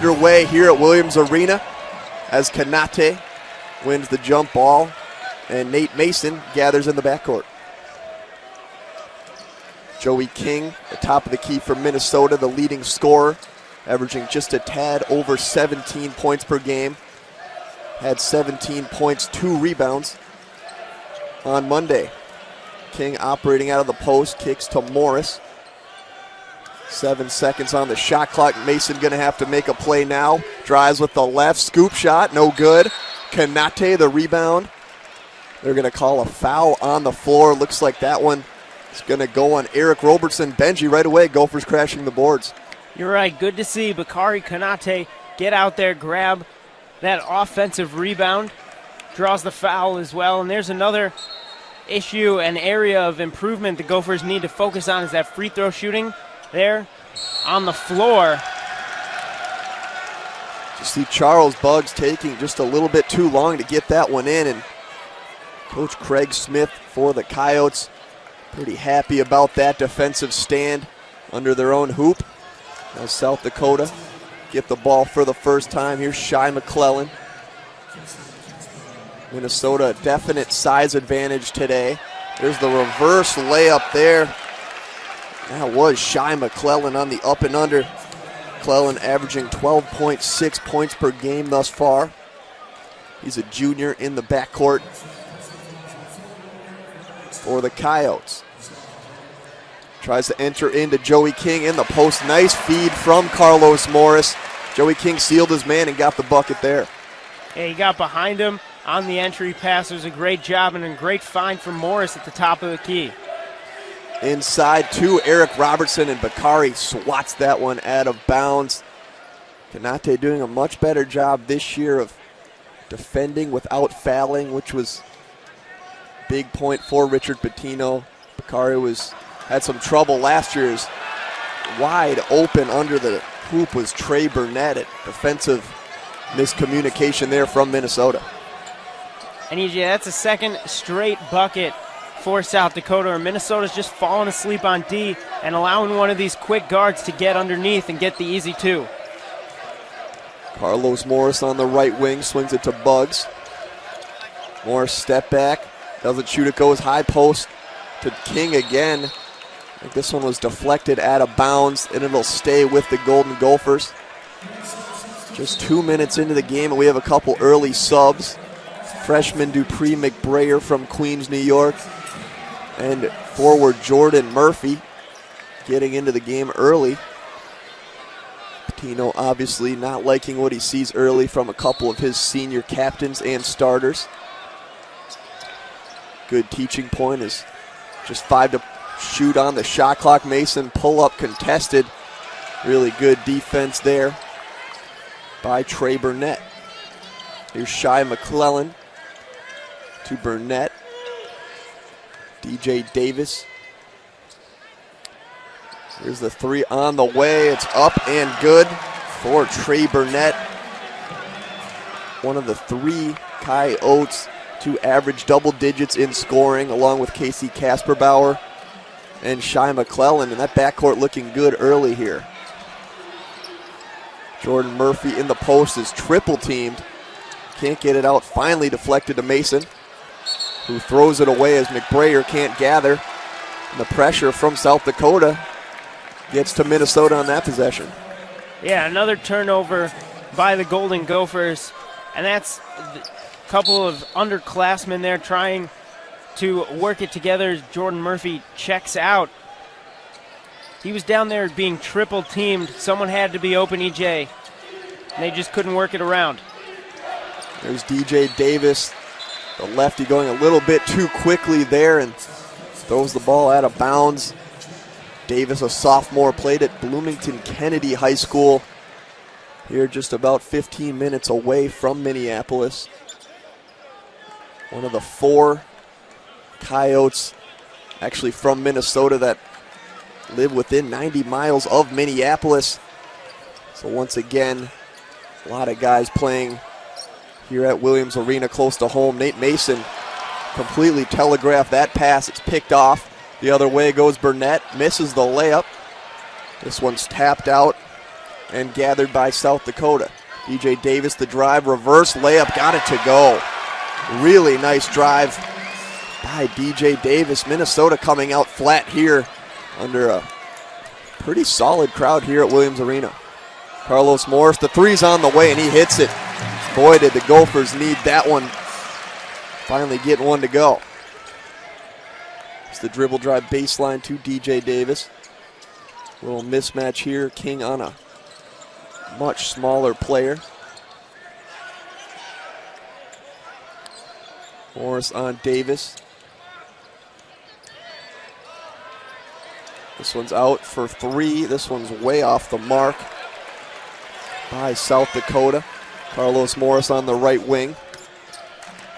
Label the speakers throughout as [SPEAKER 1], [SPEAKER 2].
[SPEAKER 1] underway here at Williams Arena as Konate wins the jump ball and Nate Mason gathers in the backcourt. Joey King, the top of the key for Minnesota, the leading scorer, averaging just a tad over 17 points per game. Had 17 points, 2 rebounds on Monday. King operating out of the post, kicks to Morris. 7 seconds on the shot clock. Mason going to have to make a play now. Drives with the left, scoop shot, no good. Konate, the rebound. They're going to call a foul on the floor. Looks like that one is going to go on Eric Robertson. Benji right away, Gophers crashing the boards.
[SPEAKER 2] You're right, good to see Bakari Konate get out there, grab that offensive rebound. Draws the foul as well, and there's another issue, an area of improvement the Gophers need to focus on is that free throw shooting there on the floor.
[SPEAKER 1] You see Charles Buggs taking just a little bit too long to get that one in, and Coach Craig Smith for the Coyotes pretty happy about that defensive stand under their own hoop. Now South Dakota get the ball for the first time. Here's Shai McClellan. Minnesota, definite size advantage today. There's the reverse layup there. That was Shai McClellan on the up and under. McClellan averaging 12.6 points per game thus far. He's a junior in the backcourt for the Coyotes. Tries to enter into Joey King in the post. Nice feed from Carlos Morris. Joey King sealed his man and got the bucket there.
[SPEAKER 2] Yeah, he got behind him on the entry pass. It was a great job and a great find from Morris at the top of the key.
[SPEAKER 1] Inside to Eric Robertson, and Bakari swats that one out of bounds. Konate doing a much better job this year of defending without fouling, which was a big point for Richard Pitino. Bakari had some trouble last year's. Wide open under the hoop was Trey Burnett. Defensive miscommunication there from Minnesota.
[SPEAKER 2] And EJ, that's a second straight bucket for South Dakota, or Minnesota's just falling asleep on D and allowing one of these quick guards to get underneath and get the easy two.
[SPEAKER 1] Carlos Morris on the right wing, swings it to Buggs. Morris step back, doesn't shoot it, goes high post to King again. I think this one was deflected out of bounds, and it'll stay with the Golden Gophers. Just 2 minutes into the game, and we have a couple early subs. Freshman Dupree McBrayer from Queens, New York, and forward Jordan Murphy getting into the game early. Pitino obviously not liking what he sees early from a couple of his senior captains and starters. Good teaching point is just 5 to shoot on the shot clock. Mason pull up contested. Really good defense there by Trey Burnett. Here's Shai McClellan to Burnett. DJ Davis. Here's the three on the way. It's up and good for Trey Burnett. One of the 3 Coyotes to average double digits in scoring, along with Casey Kasperbauer and Shai McClellan, and that backcourt looking good early here. Jordan Murphy in the post is triple teamed. Can't get it out. Finally deflected to Mason, who throws it away as McBrayer can't gather. And the pressure from South Dakota gets to Minnesota on that possession.
[SPEAKER 2] Yeah, another turnover by the Golden Gophers, and that's a couple of underclassmen there trying to work it together as Jordan Murphy checks out. He was down there being triple teamed. Someone had to be open, EJ, and they just couldn't work it around.
[SPEAKER 1] There's DJ Davis, the lefty, going a little bit too quickly there and throws the ball out of bounds. Davis, a sophomore, played at Bloomington Kennedy High School. Here just about 15 minutes away from Minneapolis. One of the 4 Coyotes actually from Minnesota that live within 90 miles of Minneapolis. So once again, a lot of guys playing here at Williams Arena close to home. Nate Mason completely telegraphed that pass. It's picked off. The other way goes Burnett, misses the layup. This one's tapped out, and gathered by South Dakota. DJ Davis, the drive, reverse layup, got it to go. Really nice drive by DJ Davis. Minnesota coming out flat here under a pretty solid crowd here at Williams Arena. Carlos Morris, the three's on the way, and he hits it. Boy, did the Gophers need that one. Finally getting one to go. It's the dribble drive baseline to DJ Davis. Little mismatch here. King on a much smaller player. Morris on Davis. This one's out for three. This one's way off the mark by South Dakota. Carlos Morris on the right wing.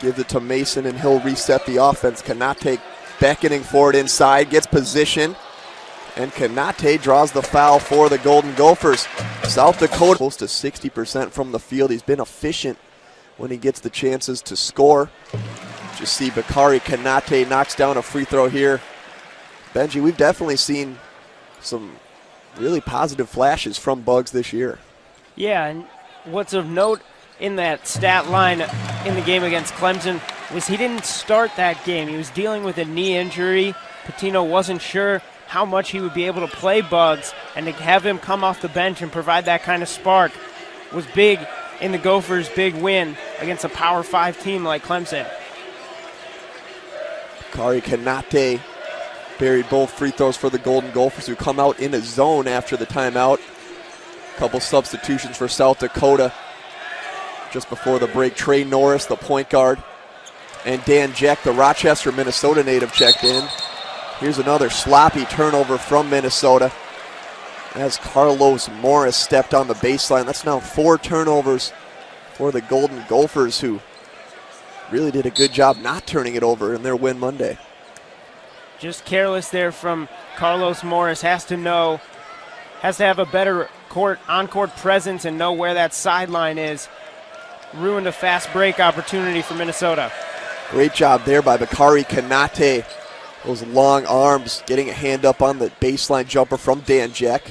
[SPEAKER 1] Gives it to Mason, and he'll reset the offense. Kanate beckoning for it inside, gets position, and Kanate draws the foul for the Golden Gophers. South Dakota close to 60% from the field. He's been efficient when he gets the chances to score. Just see Bakari Kanate knocks down a free throw here. Benji, we've definitely seen some really positive flashes from Bugs this year.
[SPEAKER 2] Yeah, and what's of note in that stat line in the game against Clemson was he didn't start that game. He was dealing with a knee injury. Pitino wasn't sure how much he would be able to play Bugs, and to have him come off the bench and provide that kind of spark was big in the Gophers' big win against a Power 5 team like Clemson.
[SPEAKER 1] Bakari Kanate buried both free throws for the Golden Gophers, who come out in a zone after the timeout. Couple substitutions for South Dakota. Just before the break, Trey Norris, the point guard, and Dan Jeck, the Rochester, Minnesota native, checked in. Here's another sloppy turnover from Minnesota as Carlos Morris stepped on the baseline. That's now 4 turnovers for the Golden Gophers, who really did a good job not turning it over in their win Monday.
[SPEAKER 2] Just careless there from Carlos Morris. Has to have a better on-court presence and know where that sideline is. Ruined a fast break opportunity for Minnesota.
[SPEAKER 1] Great job there by Bakari Kanate. Those long arms getting a hand up on the baseline jumper from Dan Jeck.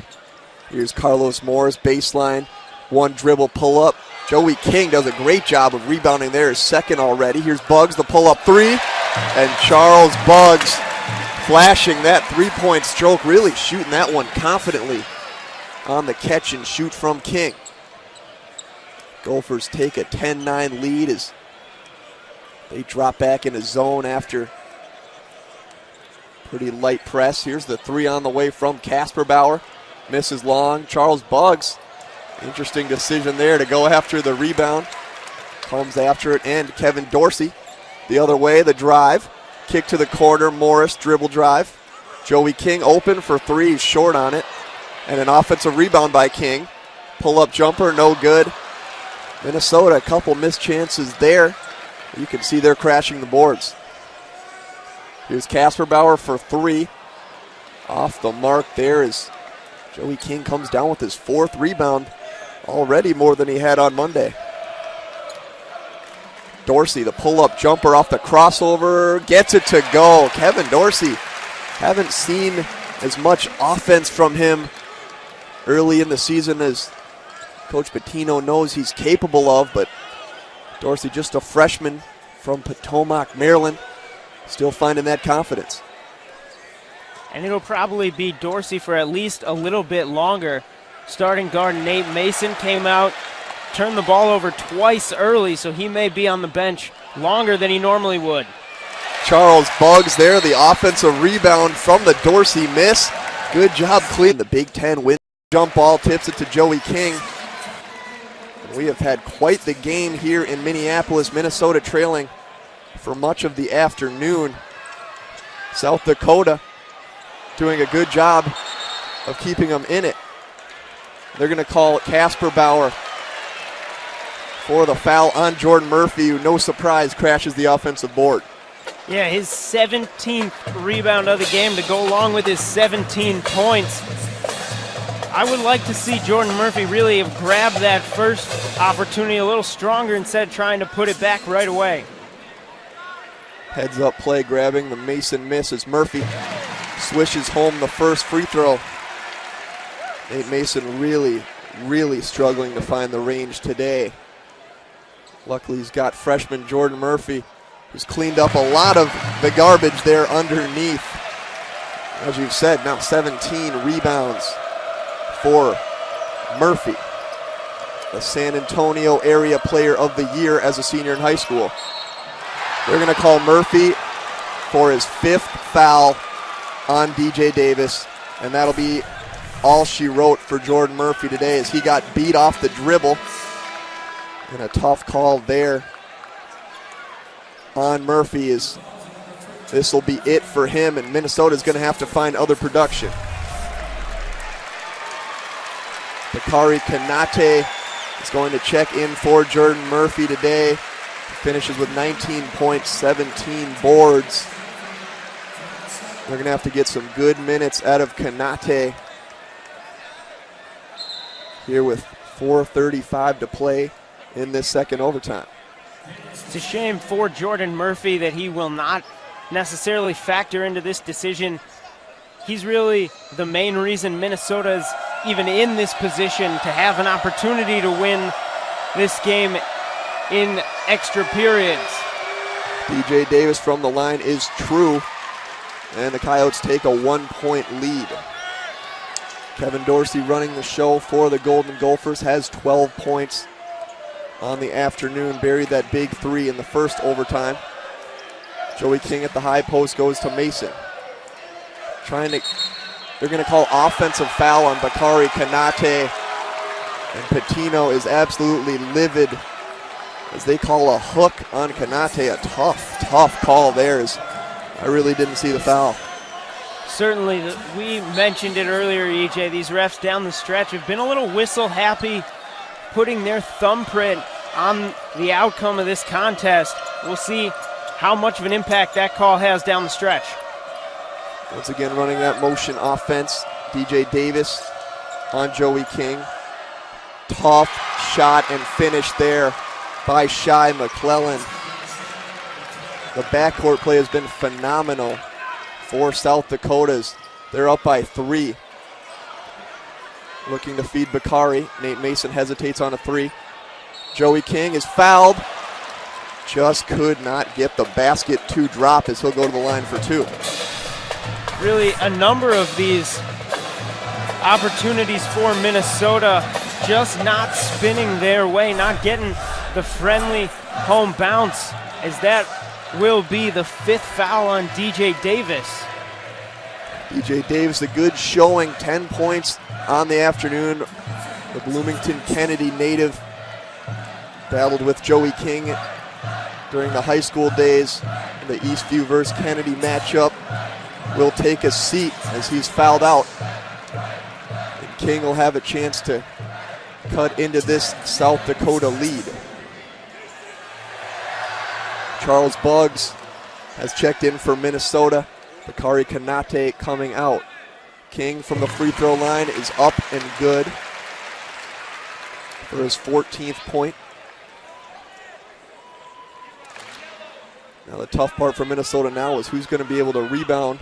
[SPEAKER 1] Here's Carlos Morris, baseline, one dribble pull-up. Joey King does a great job of rebounding there, his second already. Here's Bugs, the pull-up three, and Charles Bugs flashing that three-point stroke, really shooting that one confidently on the catch and shoot from King. Gophers take a 10-9 lead as they drop back in a zone after pretty light press. Here's the three on the way from Casper Bauer. Misses long. Charles Bugs, interesting decision there to go after the rebound. Comes after it, and Kevin Dorsey the other way, the drive. Kick to the corner, Morris, dribble drive. Joey King open for three, he's short on it. And an offensive rebound by King. Pull-up jumper, no good. Minnesota, a couple missed chances there. You can see they're crashing the boards. Here's Casper Bauer for three. Off the mark there as Joey King comes down with his 4th rebound. Already more than he had on Monday. Dorsey, the pull-up jumper off the crossover, gets it to go. Kevin Dorsey, haven't seen as much offense from him early in the season as Coach Pitino knows he's capable of, but Dorsey, just a freshman from Potomac, Maryland, still finding that confidence.
[SPEAKER 2] And it'll probably be Dorsey for at least a little bit longer. Starting guard Nate Mason came out, turned the ball over twice early, so he may be on the bench longer than he normally would.
[SPEAKER 1] Charles Bugs there, the offensive rebound from the Dorsey miss. Good job cleaning. The Big Ten win. Jump ball, tips it to Joey King. We have had quite the game here in Minneapolis. Minnesota trailing for much of the afternoon. South Dakota doing a good job of keeping them in it. They're going to call Casper Bauer for the foul on Jordan Murphy, who, no surprise, crashes the offensive board.
[SPEAKER 2] Yeah, his 17th rebound of the game to go along with his 17 points. I would like to see Jordan Murphy really have grabbed that first opportunity a little stronger instead of trying to put it back right away.
[SPEAKER 1] Heads up play, grabbing the Mason miss as Murphy swishes home the first free throw. Nate Mason really really struggling to find the range today. Luckily, he's got freshman Jordan Murphy, who's cleaned up a lot of the garbage there underneath. As you've said, now 17 rebounds for Murphy, the San Antonio Area Player of the Year as a senior in high school. They're going to call Murphy for his 5th foul on DJ Davis, and that'll be all she wrote for Jordan Murphy today as he got beat off the dribble. And a tough call there on Murphy. This will be it for him, and Minnesota's going to have to find other production. Bakari Kanate is going to check in for Jordan Murphy today. He finishes with 19 points, 17 boards. They're going to have to get some good minutes out of Kanate here with 4:35 to play in this second overtime.
[SPEAKER 2] It's a shame for Jordan Murphy that he will not necessarily factor into this decision. He's really the main reason Minnesota's even in this position to have an opportunity to win this game in extra periods.
[SPEAKER 1] DJ Davis from the line is true, and the Coyotes take a 1-point lead. Kevin Dorsey running the show for the Golden Gophers has 12 points on the afternoon, buried that big 3 in the first overtime. Joey King at the high post goes to Mason. They're going to call offensive foul on Bakari Kanate, and Patino is absolutely livid as they call a hook on Kanate. A tough call there. I really didn't see the foul.
[SPEAKER 2] Certainly, we mentioned it earlier, EJ, these refs down the stretch have been a little whistle happy, putting their thumbprint on the outcome of this contest. We'll see how much of an impact that call has down the stretch.
[SPEAKER 1] Once again running that motion offense, DJ Davis on Joey King. Tough shot and finish there by Shai McClellan. The backcourt play has been phenomenal for South Dakota's. They're up by 3. Looking to feed Bakari. Nate Mason hesitates on a 3. Joey King is fouled. Just could not get the basket to drop as he'll go to the line for 2.
[SPEAKER 2] Really a number of these opportunities for Minnesota just not spinning their way, not getting the friendly home bounce, as that will be the 5th foul on DJ Davis.
[SPEAKER 1] DJ Davis, a good showing, 10 points on the afternoon. The Bloomington Kennedy native battled with Joey King during the high school days in the Eastview versus Kennedy matchup. Will take a seat as he's fouled out. And King will have a chance to cut into this South Dakota lead. Charles Buggs has checked in for Minnesota. Bakari Kanate coming out. King from the free throw line is up and good for his 14th point. Now the tough part for Minnesota now is who's going to be able to rebound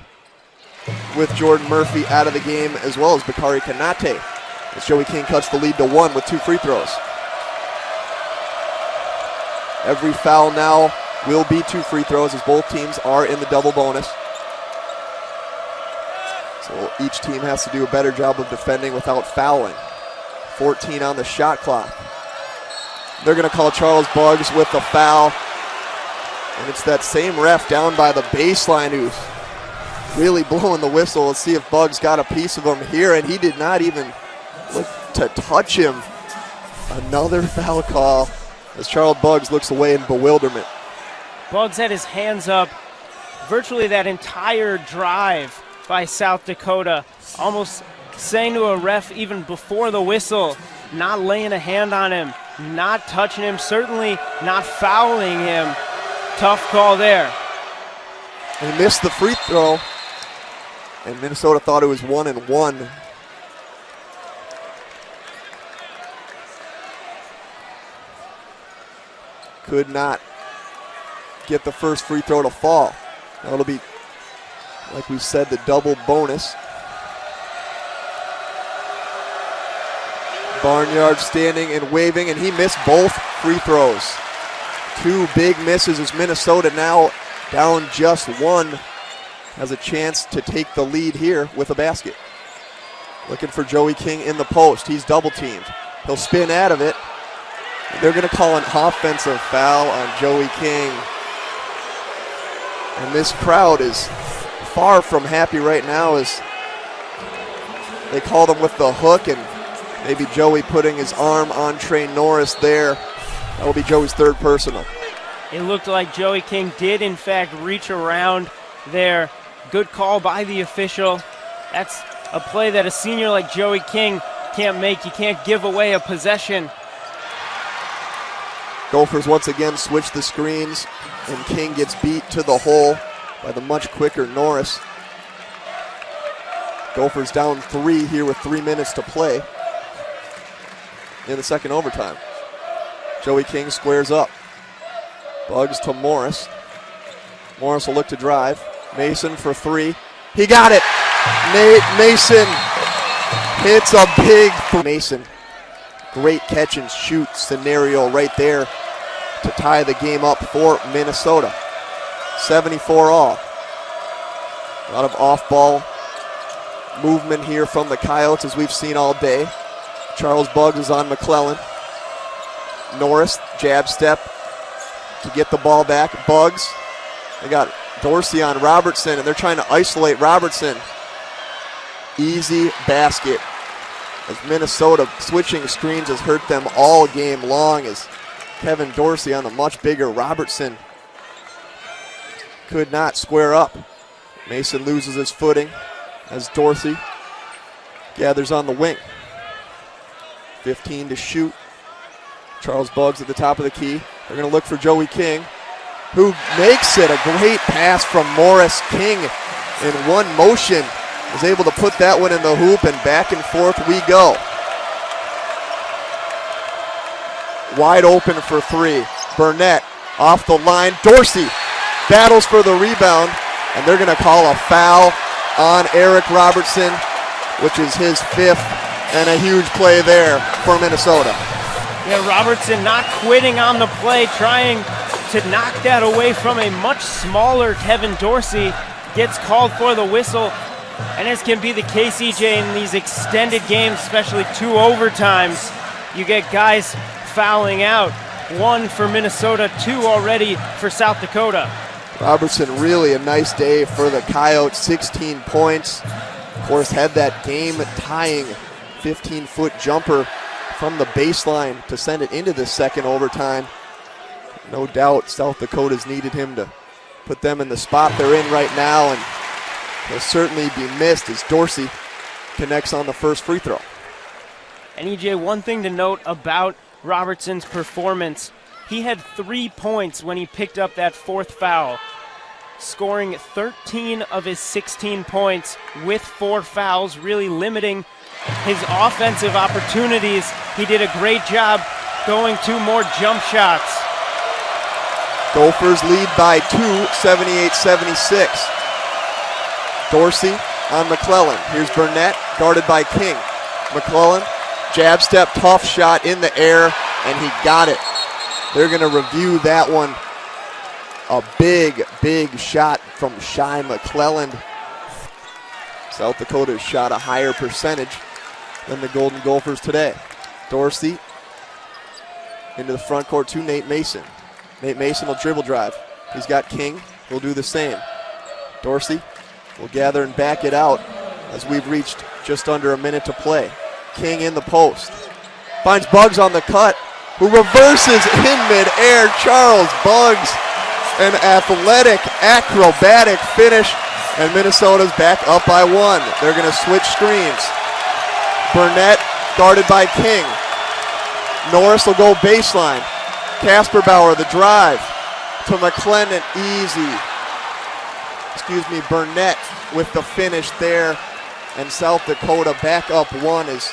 [SPEAKER 1] with Jordan Murphy out of the game, as well as Bakari Kanate, as Joey King cuts the lead to 1 with 2 free throws. Every foul now will be 2 free throws as both teams are in the double bonus. So each team has to do a better job of defending without fouling. 14 on the shot clock. They're going to call Charles Buggs with the foul. And it's that same ref down by the baseline who's really blowing the whistle. Let's see if Buggs got a piece of him here, and he did not even look to touch him. Another foul call as Charles Buggs looks away in bewilderment.
[SPEAKER 2] Buggs had his hands up virtually that entire drive by South Dakota, almost saying to a ref even before the whistle, not laying a hand on him, not touching him, certainly not fouling him. Tough call there.
[SPEAKER 1] He missed the free throw, and Minnesota thought it was 1-1. Could not get the first free throw to fall. Now it'll be, like we said, the double bonus. Barnyard standing and waving, and he missed both free throws. 2 big misses as Minnesota now down just 1. Has a chance to take the lead here with a basket. Looking for Joey King in the post. He's double teamed. He'll spin out of it. They're going to call an offensive foul on Joey King. And this crowd is far from happy right now as they called him with the hook, and maybe Joey putting his arm on Trey Norris there. That will be Joey's 3rd personal.
[SPEAKER 2] It looked like Joey King did, in fact, reach around there. Good call by the official. That's a play that a senior like Joey King can't make. You can't give away a possession.
[SPEAKER 1] Gophers once again switch the screens, and King gets beat to the hole by the much quicker Norris. Gophers down 3 here with 3 minutes to play in the second overtime. Joey King squares up. Bugs to Morris. Morris will look to drive. Mason for 3. He got it! Nate Mason hits a big Mason. Great catch and shoot scenario right there to tie the game up for Minnesota. 74 all. A lot of off-ball movement here from the Coyotes as we've seen all day. Charles Buggs is on McClellan. Norris, jab step to get the ball back. Buggs, they got Dorsey on Robertson, and they're trying to isolate Robertson. Easy basket. As Minnesota switching screens has hurt them all game long, as Kevin Dorsey on the much bigger Robertson could not square up. Mason loses his footing as Dorsey gathers on the wing. 15 to shoot. Charles Buggs at the top of the key. They're going to look for Joey King, who makes it. A great pass from Morris. King in one motion is able to put that one in the hoop, and back and forth we go. Wide open for 3. Burnett off the line. Dorsey battles for the rebound, and they're going to call a foul on Eric Robertson, which is his 5th, and a huge play there for Minnesota.
[SPEAKER 2] Yeah, Robertson not quitting on the play, trying to knock that away from a much smaller Kevin Dorsey. Gets called for the whistle, and as can be the case, EJ, in these extended games, especially 2 overtimes, you get guys fouling out. 1 for Minnesota, 2 already for South Dakota.
[SPEAKER 1] Robertson, really a nice day for the Coyotes. 16 points. Of course, had that game-tying 15-foot jumper from the baseline to send it into the second overtime. No doubt South Dakota's needed him to put them in the spot they're in right now, and he'll certainly be missed as Dorsey connects on the first free throw.
[SPEAKER 2] And EJ, one thing to note about Robertson's performance, he had 3 points when he picked up that 4th foul, scoring 13 of his 16 points with 4 fouls, really limiting his offensive opportunities. He did a great job going to more jump shots.
[SPEAKER 1] Gophers lead by 2, 78-76. Dorsey on McClellan. Here's Burnett, guarded by King. McClellan, jab step, tough shot in the air, and he got it. They're going to review that one. A big, big shot from Shy McClellan. South Dakota shot a higher percentage than the Golden Gophers today. Dorsey into the front court to Nate Mason. Nate Mason will dribble drive. He's got King. He'll do the same. Dorsey will gather and back it out as we've reached just under a minute to play. King in the post. Finds Buggs on the cut, who reverses in midair. Charles Buggs, an athletic, acrobatic finish, and Minnesota's back up by 1. They're going to switch screens. Burnett guarded by King. Norris will go baseline. Casper Bauer, the drive to McClellan, easy. Burnett with the finish there, and South Dakota back up 1 as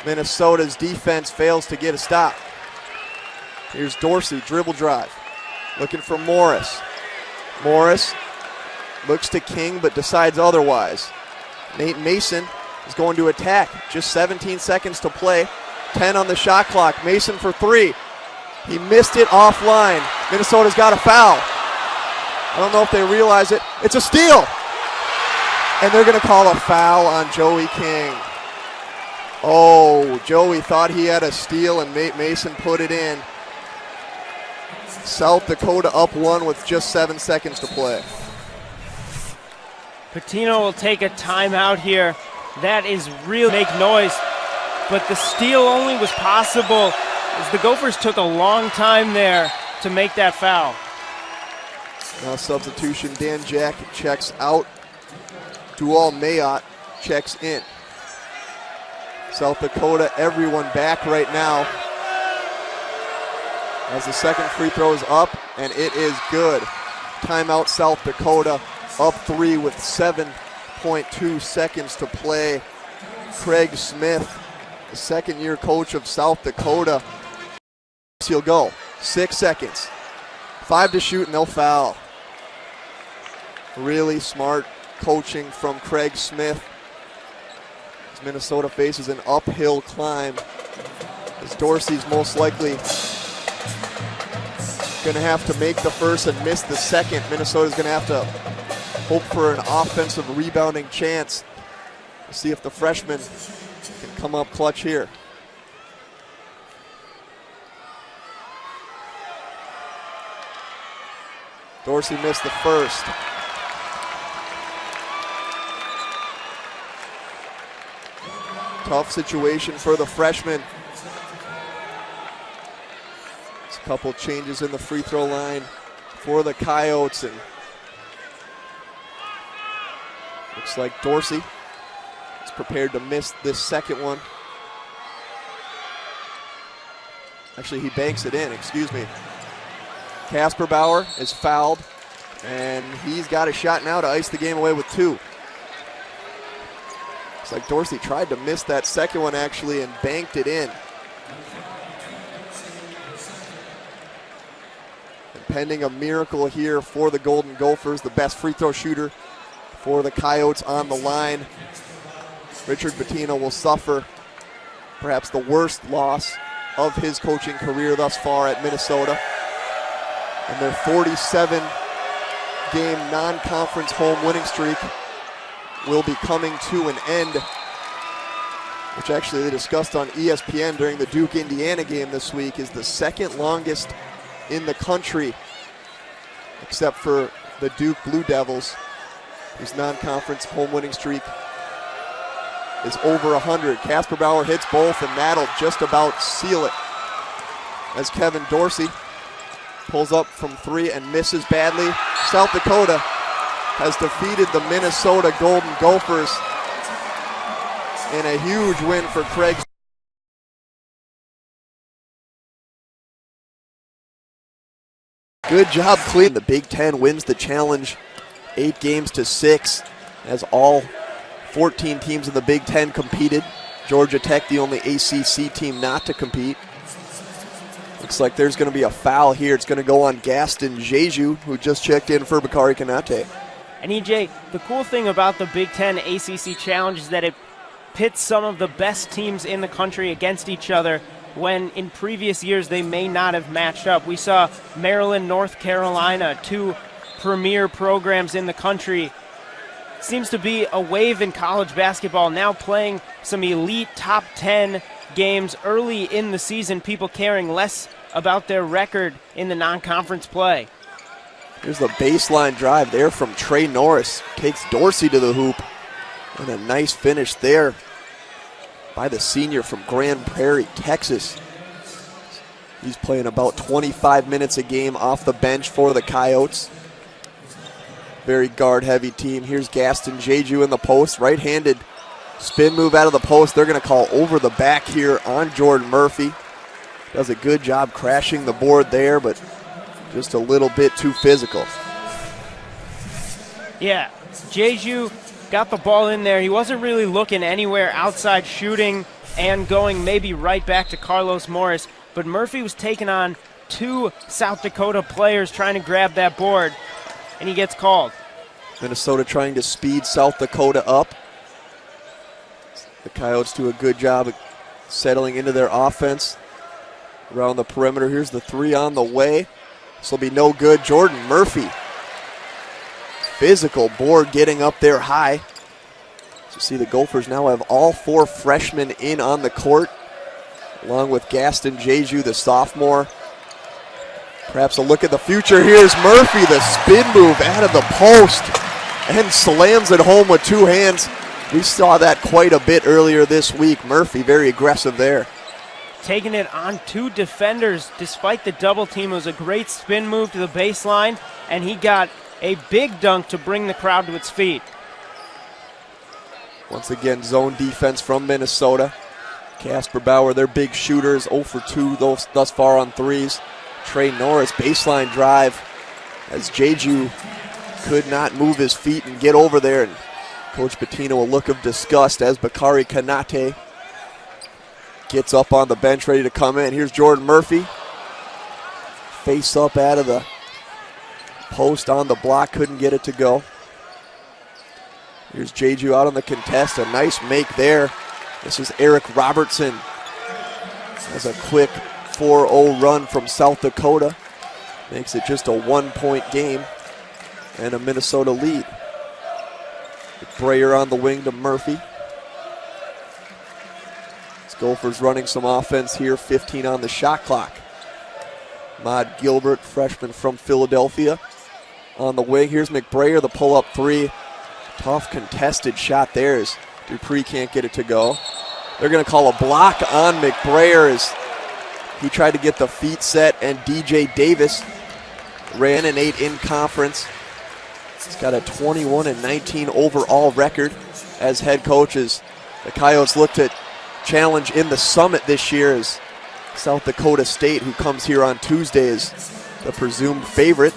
[SPEAKER 1] Minnesota's defense fails to get a stop. Here's Dorsey, dribble drive, looking for Morris. Morris looks to King but decides otherwise. Nate Mason is going to attack. Just 17 seconds to play. 10 on the shot clock. Mason for three. He missed it offline. Minnesota's got a foul. I don't know if they realize it. It's a steal. And they're going to call a foul on Joey King. Oh, Joey thought he had a steal and Mason put it in. South Dakota up one with just 7 seconds to play.
[SPEAKER 2] Patino will take a timeout here. That is real make noise. But the steal only was possible as the Gophers took a long time there to make that foul.
[SPEAKER 1] Now substitution, Dan Jack checks out. Dual Mayotte checks in. South Dakota, everyone back right now. As the second free throw is up, and it is good. Timeout South Dakota, up three with 7.2 seconds to play. Craig Smith, the second-year coach of South Dakota. He'll go, 6 seconds. 5 to shoot and they'll foul. Really smart coaching from Craig Smith. As Minnesota faces an uphill climb, as Dorsey's most likely going to have to make the first and miss the second. Minnesota's going to have to hope for an offensive rebounding chance. We'll see if the freshman can come up clutch here. Dorsey missed the first. Tough situation for the freshman. There's a couple changes in the free throw line for the Coyotes, and looks like Dorsey is prepared to miss this second one. Actually, he banks it in, excuse me. Casper Bauer is fouled, and he's got a shot now to ice the game away with two. Looks like Dorsey tried to miss that second one actually and banked it in. And pending a miracle here for the Golden Gophers, the best free throw shooter for the Coyotes on the line. Richard Pitino will suffer perhaps the worst loss of his coaching career thus far at Minnesota. And their 47-game non-conference home winning streak will be coming to an end, which actually they discussed on ESPN during the Duke-Indiana game this week, is the second longest in the country, except for the Duke Blue Devils, whose non-conference home winning streak is over 100. Casper Bauer hits both, and that'll just about seal it, as Kevin Dorsey pulls up from three and misses badly. South Dakota has defeated the Minnesota Golden Gophers in a huge win for Craig. Good job, Cleveland. The Big Ten wins the challenge 8-6, as all 14 teams in the Big Ten competed. Georgia Tech, the only ACC team not to compete. Looks like there's going to be a foul here. It's going to go on Gaston Jeju, who just checked in for Bakari Kanate.
[SPEAKER 2] And EJ, the cool thing about the Big Ten ACC Challenge is that it pits some of the best teams in the country against each other when in previous years they may not have matched up. We saw Maryland, North Carolina, two premier programs in the country. Seems to be a wave in college basketball, now playing some elite top 10 games early in the season, people caring less about their record in the non-conference play.
[SPEAKER 1] Here's the baseline drive there from Trey Norris. Takes Dorsey to the hoop. And a nice finish there by the senior from Grand Prairie, Texas. He's playing about 25 minutes a game off the bench for the Coyotes. Very guard-heavy team. Here's Gaston Jeju in the post. Right-handed spin move out of the post. They're going to call over the back here on Jordan Murphy. Does a good job crashing the board there, but just a little bit too physical.
[SPEAKER 2] Yeah, Jeju got the ball in there. He wasn't really looking anywhere outside, shooting and going maybe right back to Carlos Morris. But Murphy was taking on two South Dakota players trying to grab that board, and he gets called.
[SPEAKER 1] Minnesota trying to speed South Dakota up. The Coyotes do a good job of settling into their offense around the perimeter. Here's the three on the way. This will be no good. Jordan Murphy. Physical board getting up there high. So see the Gophers now have all four freshmen in on the court, along with Gaston Jeju, the sophomore. Perhaps a look at the future. Here's Murphy, the spin move out of the post, and slams it home with two hands. We saw that quite a bit earlier this week. Murphy very aggressive there.
[SPEAKER 2] Taking it on two defenders despite the double team. It was a great spin move to the baseline, and he got a big dunk to bring the crowd to its feet.
[SPEAKER 1] Once again, zone defense from Minnesota. Casper Bauer, their big shooters, 0 for 2 thus far on threes. Trey Norris, baseline drive, as Jeju could not move his feet and get over there. And Coach Pitino, a look of disgust as Bakari Kanate gets up on the bench ready to come in. Here's Jordan Murphy. Face up out of the post on the block, couldn't get it to go. Here's Jeju out on the contest, a nice make there. This is Eric Robertson. Has a quick 4-0 run from South Dakota. Makes it just a 1-point game and a Minnesota lead. Brayer on the wing to Murphy. This Gophers running some offense here, 15 on the shot clock. Mod Gilbert, freshman from Philadelphia, on the wing. Here's McBrayer, the pull-up three. Tough contested shot there as Dupree can't get it to go. They're going to call a block on McBrayer as he tried to get the feet set, and DJ Davis ran an 8 in conference. He's got a 21-19 overall record as head coaches. The Coyotes look to challenge in the Summit this year as South Dakota State, who comes here on Tuesday, is the presumed favorite.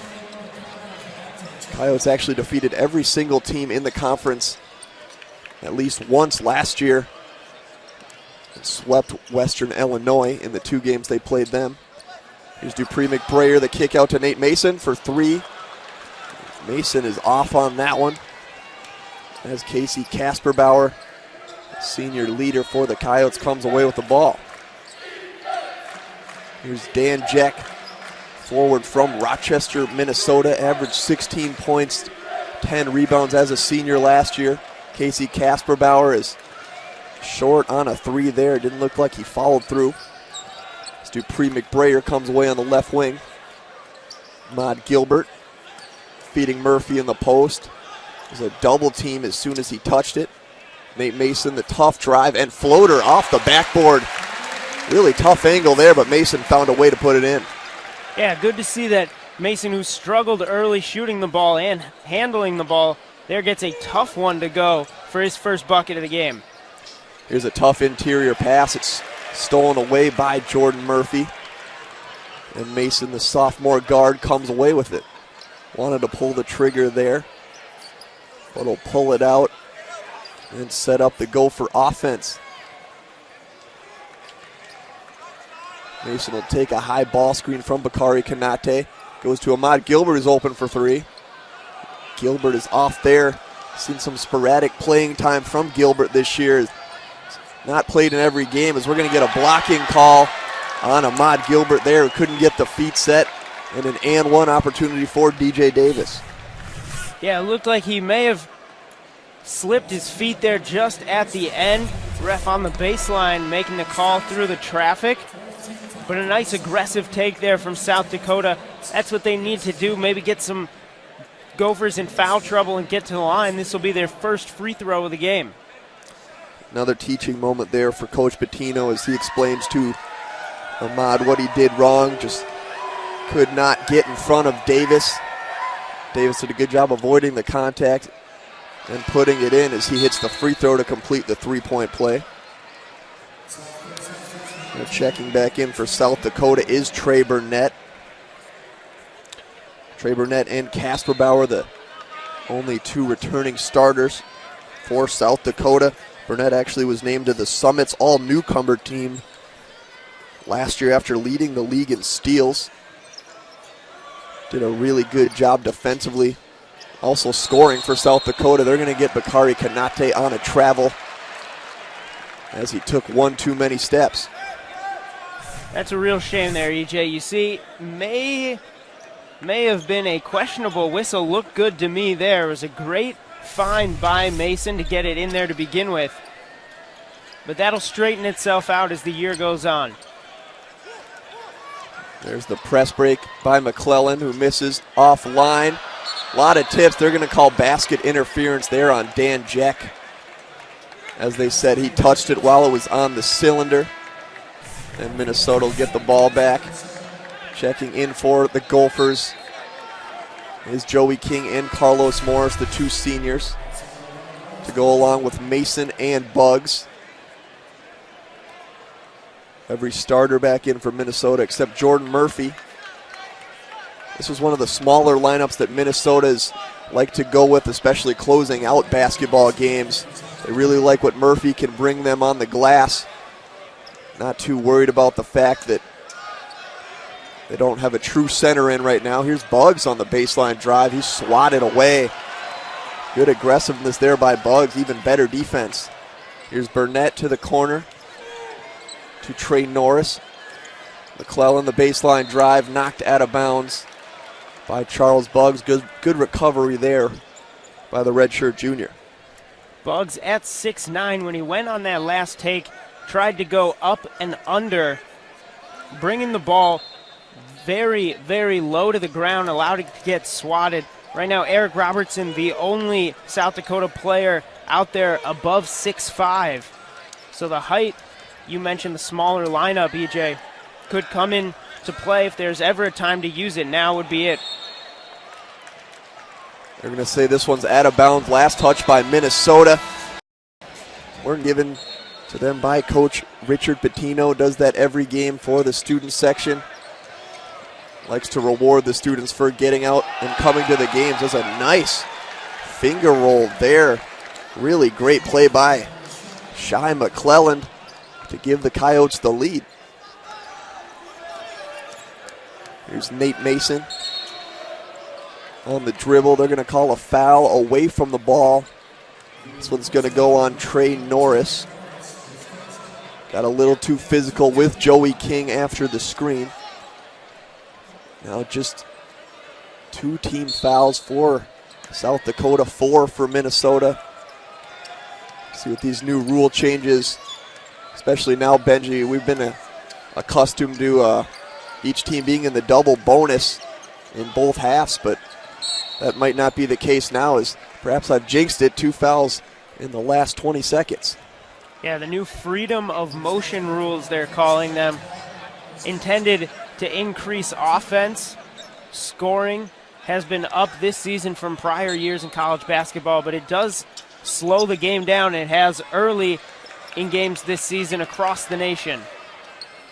[SPEAKER 1] Coyotes actually defeated every single team in the conference at least once last year and swept Western Illinois in the 2 games they played them. Here's Dupree McBrayer, the kick out to Nate Mason for 3. Mason is off on that one as Casey Kasperbauer, senior leader for the Coyotes, comes away with the ball. Here's Dan Jeck, forward from Rochester, Minnesota, averaged 16 points, 10 rebounds as a senior last year. Casey Kasperbauer is short on a 3 there. Didn't look like he followed through. As Dupree McBrayer comes away on the left wing. Mod Gilbert feeding Murphy in the post. It was a double team as soon as he touched it. Nate Mason, the tough drive and floater off the backboard. Really tough angle there, but Mason found a way to put it in.
[SPEAKER 2] Yeah, good to see that Mason, who struggled early shooting the ball and handling the ball, there gets a tough one to go for his first bucket of the game.
[SPEAKER 1] Here's a tough interior pass. It's stolen away by Jordan Murphy. And Mason, the sophomore guard, comes away with it. Wanted to pull the trigger there, but he'll pull it out and set up the Gopher offense. Mason will take a high ball screen from Bakari Kanate. Goes to Ahmad Gilbert, who's open for 3. Gilbert is off there. Seen some sporadic playing time from Gilbert this year. Not played in every game, as we're going to get a blocking call on Ahmad Gilbert there, who couldn't get the feet set, and an and 1 opportunity for DJ Davis.
[SPEAKER 2] Yeah, it looked like he may have slipped his feet there just at the end. Ref on the baseline making the call through the traffic. But a nice aggressive take there from South Dakota. That's what they need to do, maybe get some Gophers in foul trouble and get to the line. This will be their first free throw of the game.
[SPEAKER 1] Another teaching moment there for Coach Pitino as he explains to Ahmad what he did wrong. Just could not get in front of Davis. Davis did a good job avoiding the contact and putting it in as he hits the free throw to complete the 3-point play. And checking back in for South Dakota is Trey Burnett. Trey Burnett and Kasperbauer, the only 2 returning starters for South Dakota. Burnett actually was named to the Summit's all-newcomer team last year after leading the league in steals. Did a really good job defensively. Also scoring for South Dakota. They're going to get Bakari Kanate on a travel as he took one too many steps.
[SPEAKER 2] That's a real shame there, EJ. You see, may have been a questionable whistle. Looked good to me there. It was a great find by Mason to get it in there to begin with. But that'll straighten itself out as the year goes on.
[SPEAKER 1] There's the press break by McClellan, who misses offline. A lot of tips. They're going to call basket interference there on Dan Jeck. As they said, he touched it while it was on the cylinder. And Minnesota will get the ball back. Checking in for the Gophers is Joey King and Carlos Morris, the two seniors, to go along with Mason and Buggs. Every starter back in for Minnesota except Jordan Murphy. This was one of the smaller lineups that Minnesota's like to go with, especially closing out basketball games. They really like what Murphy can bring them on the glass. Not too worried about the fact that they don't have a true center in right now. Here's Buggs on the baseline drive. He's swatted away. Good aggressiveness there by Buggs, even better defense. Here's Burnett to the corner to Trey Norris. McClellan, the baseline drive, knocked out of bounds by Charles Buggs. Good recovery there by the redshirt junior.
[SPEAKER 2] Buggs at 6'9", when he went on that last take, tried to go up and under, bringing the ball very, very low to the ground, allowed it to get swatted. Right now, Eric Robertson, the only South Dakota player out there above 6'5". So the height, you mentioned the smaller lineup, EJ, could come in to play if there's ever a time to use it. Now would be it.
[SPEAKER 1] They're going to say this one's out of bounds. Last touch by Minnesota. We're given to them by Coach Richard Pitino. Does that every game for the student section. Likes to reward the students for getting out and coming to the games. There's a nice finger roll there. Really great play by Shy McClellan to give the Coyotes the lead. Here's Nate Mason on the dribble. They're going to call a foul away from the ball. This one's going to go on Trey Norris. Got a little too physical with Joey King after the screen. Now just 2 team fouls for South Dakota, 4 for Minnesota. See what these new rule changes, especially now, Benji, we've been accustomed to each team being in the double bonus in both halves, but that might not be the case now, as perhaps I've jinxed it. 2 fouls in the last 20 seconds.
[SPEAKER 2] Yeah, the new freedom of motion rules, they're calling them, intended to increase offense. Scoring has been up this season from prior years in college basketball, but it does slow the game down. It has early in games this season across the nation.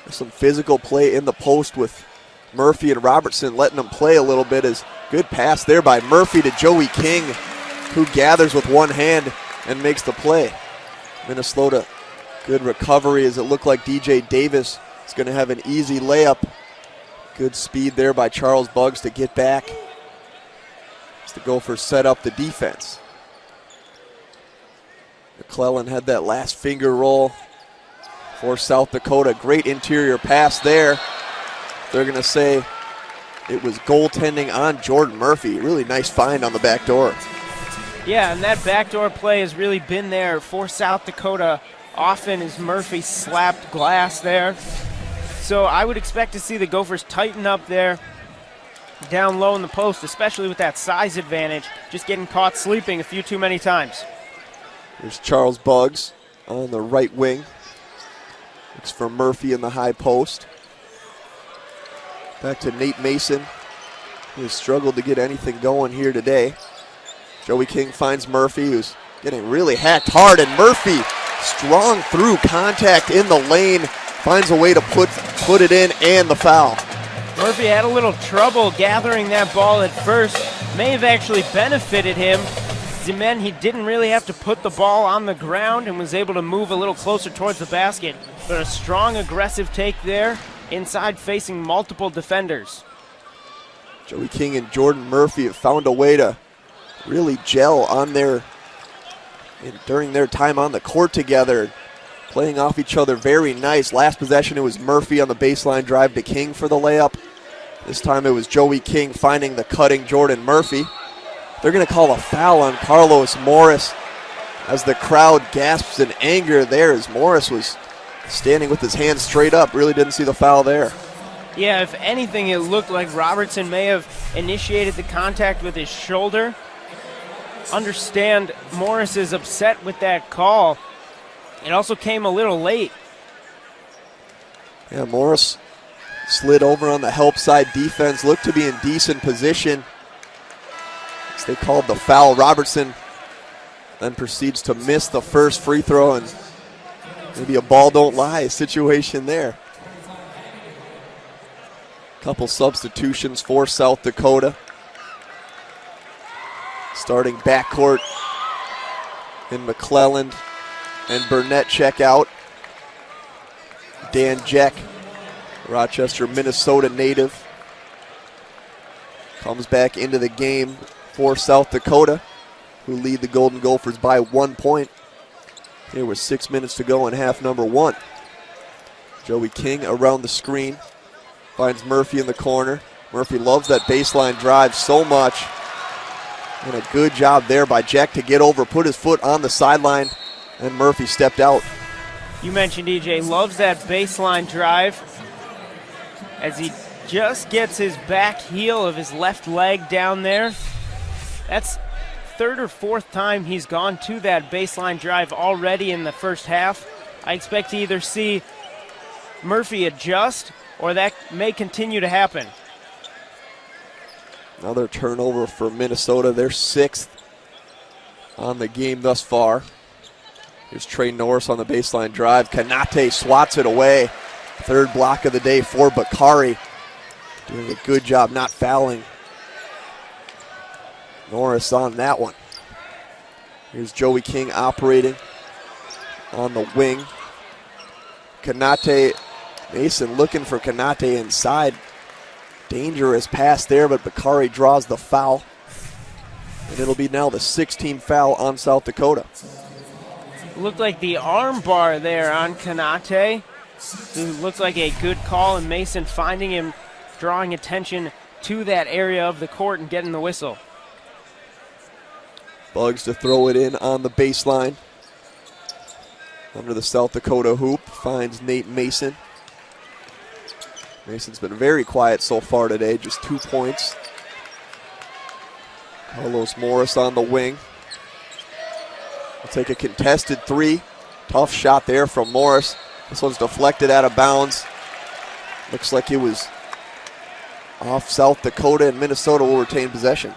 [SPEAKER 1] Some physical play in the post with Murphy and Robertson letting them play a little bit. Is good pass there by Murphy to Joey King, who gathers with one hand and makes the play. Minnesota, good recovery as it looked like DJ Davis is going to have an easy layup. Good speed there by Charles Buggs to get back. As the Gophers set up the defense. McClellan had that last finger roll for South Dakota. Great interior pass there. They're going to say it was goaltending on Jordan Murphy. Really nice find on the back door.
[SPEAKER 2] Yeah, and that backdoor play has really been there for South Dakota often as Murphy slapped glass there. So I would expect to see the Gophers tighten up there down low in the post, especially with that size advantage, just getting caught sleeping a few too many times.
[SPEAKER 1] There's Charles Buggs on the right wing. Looks for Murphy in the high post. Back to Nate Mason, who has struggled to get anything going here today. Joey King finds Murphy, who's getting really hacked hard, and Murphy, strong through contact in the lane, finds a way to put it in, and the foul.
[SPEAKER 2] Murphy had a little trouble gathering that ball at first. May have actually benefited him. Zeman, he didn't really have to put the ball on the ground and was able to move a little closer towards the basket. But a strong, aggressive take there, inside facing multiple defenders.
[SPEAKER 1] Joey King and Jordan Murphy have found a way to really gel on during their time on the court together. playing off each other very nice. Last possession, it was Murphy on the baseline drive to King for the layup. This time it was Joey King finding the cutting Jordan Murphy. They're going to call a foul on Carlos Morris as the crowd gasps in anger there, as Morris was standing with his hands straight up. Really didn't see the foul there.
[SPEAKER 2] Yeah, if anything, it looked like Robertson may have initiated the contact with his shoulder. Understand Morris is upset with that call. It also came a little late.
[SPEAKER 1] Yeah, Morris slid over on the help side defense, looked to be in decent position. As they called the foul, Robertson then proceeds to miss the first free throw, and maybe a ball don't lie situation there. Couple substitutions for South Dakota. Starting backcourt in McClelland and Burnett check out. Dan Jeck, Rochester, Minnesota native, comes back into the game for South Dakota, who lead the Golden Gophers by 1 point. Here with 6 minutes to go in half number one. Joey King around the screen, finds Murphy in the corner. Murphy loves that baseline drive so much. And a good job there by Jack to get over, put his foot on the sideline, and Murphy stepped out.
[SPEAKER 2] You mentioned EJ loves that baseline drive as he just gets his back heel of his left leg down there. That's third or fourth time he's gone to that baseline drive already in the first half. I expect to either see Murphy adjust or that may continue to happen.
[SPEAKER 1] Another turnover for Minnesota, their 6th on the game thus far. Here's Trey Norris on the baseline drive. Kanate swats it away. Third block of the day for Bakari. Doing a good job not fouling Norris on that one. Here's Joey King operating on the wing. Kanate, Mason looking for Kanate inside. Dangerous pass there, but Bakari draws the foul. And it'll be now the 16th foul on South Dakota.
[SPEAKER 2] Looked like the arm bar there on Kanate. It looked like a good call, and Mason finding him, drawing attention to that area of the court and getting the whistle.
[SPEAKER 1] Bugs to throw it in on the baseline. Under the South Dakota hoop, finds Nate Mason. Mason's been very quiet so far today, just 2 points. Carlos Morris on the wing. Will take a contested three. Tough shot there from Morris. This one's deflected out of bounds. Looks like it was off South Dakota, and Minnesota will retain possession.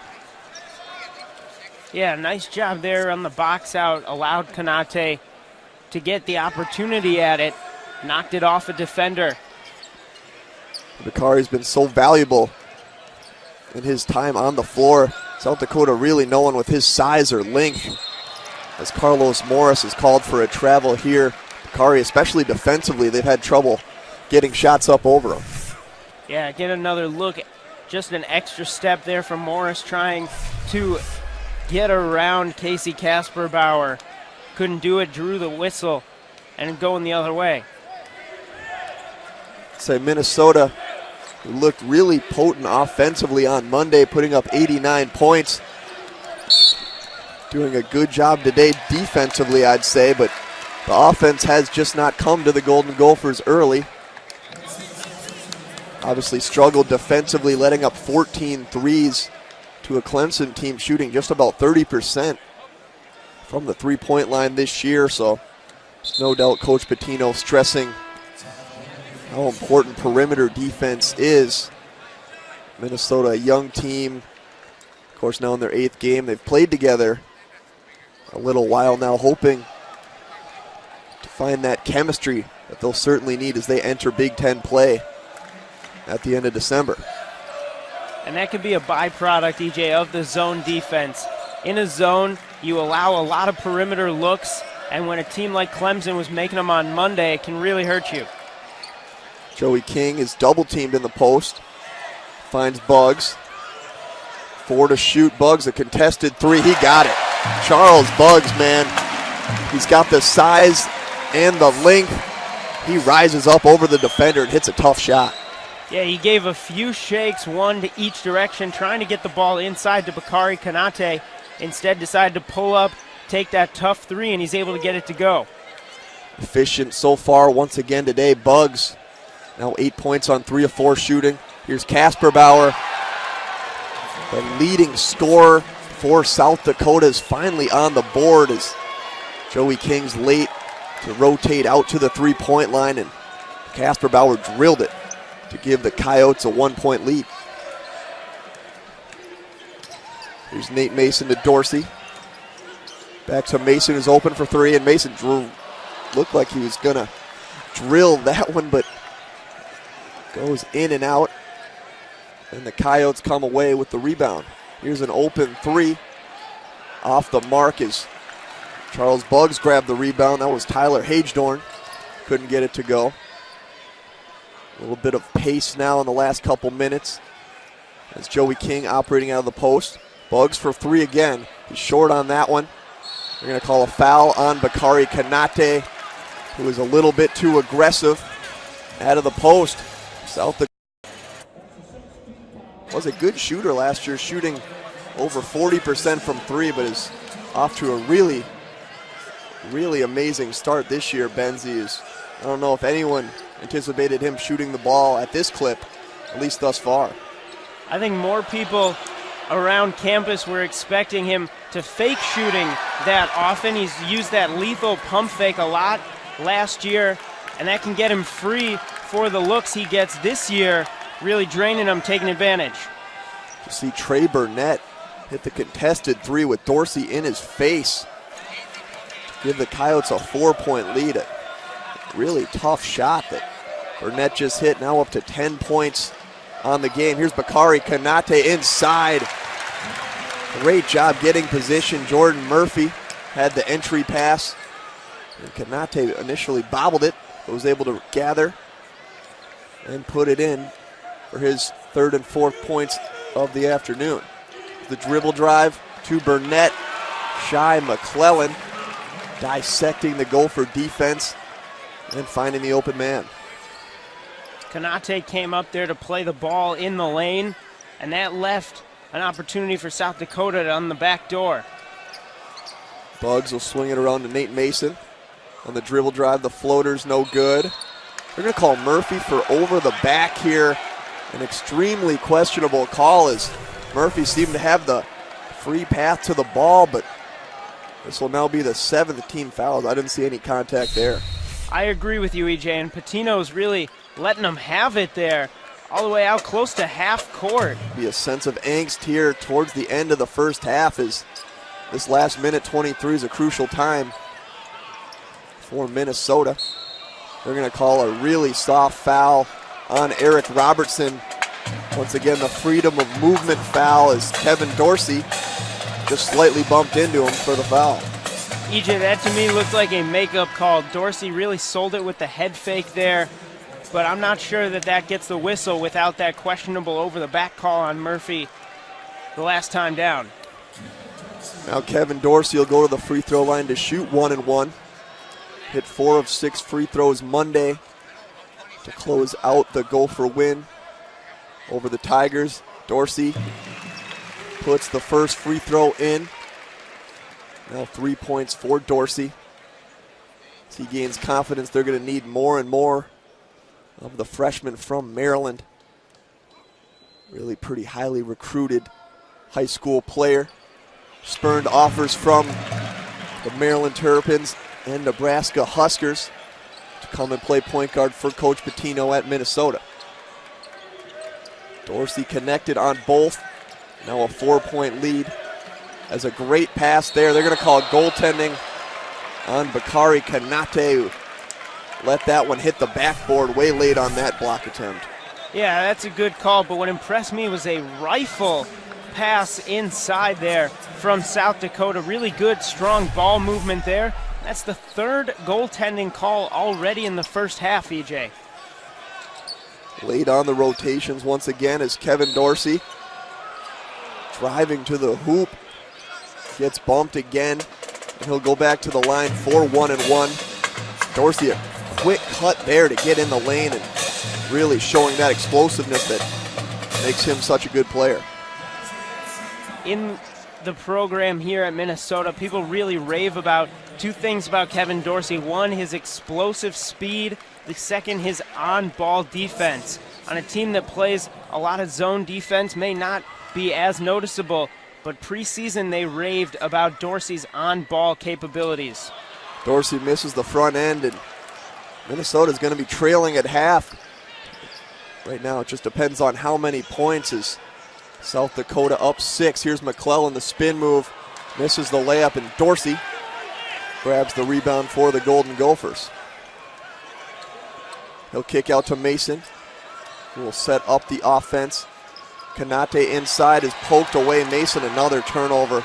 [SPEAKER 2] Yeah, nice job there on the box out. Allowed Kanate to get the opportunity at it. Knocked it off a defender.
[SPEAKER 1] Bakari's been so valuable in his time on the floor. South Dakota really no one with his size or length. As Carlos Morris is called for a travel here. Bakari, especially defensively, they've had trouble getting shots up over him.
[SPEAKER 2] Yeah, get another look. Just an extra step there from Morris trying to get around Casey Kasperbauer. Couldn't do it, drew the whistle, and going the other way.
[SPEAKER 1] Say Minnesota looked really potent offensively on Monday, putting up 89 points. Doing a good job today defensively, I'd say, but the offense has just not come to the Golden Gophers early. Obviously struggled defensively, letting up 14 threes to a Clemson team shooting just about 30% from the three-point line this year. So no doubt Coach Pitino stressing how important perimeter defense is. Minnesota, a young team, of course now in their 8th game. They've played together a little while now, hoping to find that chemistry that they'll certainly need as they enter Big Ten play at the end of December.
[SPEAKER 2] And that could be a byproduct, EJ, of the zone defense. In a zone, you allow a lot of perimeter looks, and when a team like Clemson was making them on Monday, it can really hurt you.
[SPEAKER 1] Joey King is double teamed in the post, finds Bugs. 4 to shoot. Bugs, a contested three. He got it. Charles Bugs, man. He's got the size and the length. He rises up over the defender and hits a tough shot.
[SPEAKER 2] Yeah, he gave a few shakes, one to each direction, trying to get the ball inside to Bakari Kanate. Instead decided to pull up, take that tough three, and he's able to get it to go.
[SPEAKER 1] Efficient so far once again today. Bugs now 8 points on 3 of 4 shooting. Here's Casper Bauer. The leading scorer for South Dakota is finally on the board as Joey King's late to rotate out to the 3-point line, and Casper Bauer drilled it to give the Coyotes a 1-point lead. Here's Nate Mason to Dorsey. Back to Mason, who's open for 3, and Mason looked like he was gonna drill that one, but goes in and out, and the Coyotes come away with the rebound. Here's an open 3 off the mark as Charles Bugs grabbed the rebound. That was Tyler Hagedorn. Couldn't get it to go. A little bit of pace now in the last couple minutes as Joey King operating out of the post. Bugs for 3 again. He's short on that one. They're going to call a foul on Bakari Kanate, who is a little bit too aggressive out of the post. South Dakota was a good shooter last year, shooting over 40% from 3, but is off to a really amazing start this year. Benzie I don't know if anyone anticipated him shooting the ball at this clip, at least thus far.
[SPEAKER 2] I think more people around campus were expecting him to fake shooting that often. He's used that lethal pump fake a lot last year, and that can get him free for the looks he gets this year, really draining him, taking advantage.
[SPEAKER 1] You see Trey Burnett hit the contested 3 with Dorsey in his face. Give the Coyotes a 4-point lead. A really tough shot that Burnett just hit, now up to 10 points on the game. Here's Bakari Kanate inside. Great job getting position. Jordan Murphy had the entry pass. And Kanate initially bobbled it, but was able to gather and put it in for his 3rd and 4th points of the afternoon. The dribble drive to Burnett. Shai McClellan dissecting the Gopher defense and finding the open man.
[SPEAKER 2] Kanate came up there to play the ball in the lane, and that left an opportunity for South Dakota on the back door.
[SPEAKER 1] Bugs will swing it around to Nate Mason. On the dribble drive, the floater's no good. They're going to call Murphy for over the back here. An extremely questionable call as Murphy seemed to have the free path to the ball, but this will now be the 7th team fouls. I didn't see any contact there.
[SPEAKER 2] I agree with you, EJ, and Patino's really letting them have it there, all the way out close to half court.
[SPEAKER 1] Be a sense of angst here towards the end of the first half as this last minute 23 is a crucial time for Minnesota. They're going to call a really soft foul on Eric Robertson. Once again, the freedom of movement foul as Kevin Dorsey just slightly bumped into him for the foul.
[SPEAKER 2] EJ, that to me looked like a makeup call. Dorsey really sold it with the head fake there, but I'm not sure that that gets the whistle without that questionable over-the-back call on Murphy the last time down.
[SPEAKER 1] Now Kevin Dorsey will go to the free throw line to shoot 1 and 1. Hit 4 of 6 free throws Monday to close out the Gopher win over the Tigers. Dorsey puts the first free throw in. Now 3 points for Dorsey. As he gains confidence, they're going to need more and more of the freshman from Maryland. Really pretty highly recruited high school player. Spurned offers from the Maryland Terrapins and Nebraska Huskers to come and play point guard for Coach Patino at Minnesota. Dorsey connected on both. Now a 4-point lead. As a great pass there. They're going to call goaltending on Bakari Kanate, who let that one hit the backboard way late on that block attempt.
[SPEAKER 2] Yeah, that's a good call, but what impressed me was a rifle pass inside there from South Dakota. Really good, strong ball movement there. That's the 3rd goaltending call already in the first half, EJ.
[SPEAKER 1] Late on the rotations once again as Kevin Dorsey driving to the hoop. Gets bumped again, and he'll go back to the line for 1 and 1. Dorsey, a quick cut there to get in the lane and really showing that explosiveness that makes him such a good player.
[SPEAKER 2] In the program here at Minnesota, people really rave about two things about Kevin Dorsey. One, his explosive speed. The second, his on-ball defense. On a team that plays a lot of zone defense, may not be as noticeable, but preseason they raved about Dorsey's on-ball capabilities.
[SPEAKER 1] Dorsey misses the front end, and Minnesota's going to be trailing at half. Right now it just depends on how many points. Is South Dakota up 6. Here's McClellan, the spin move, misses the layup, and Dorsey grabs the rebound for the Golden Gophers. He'll kick out to Mason, who will set up the offense. Kanate inside is poked away. Mason, another turnover.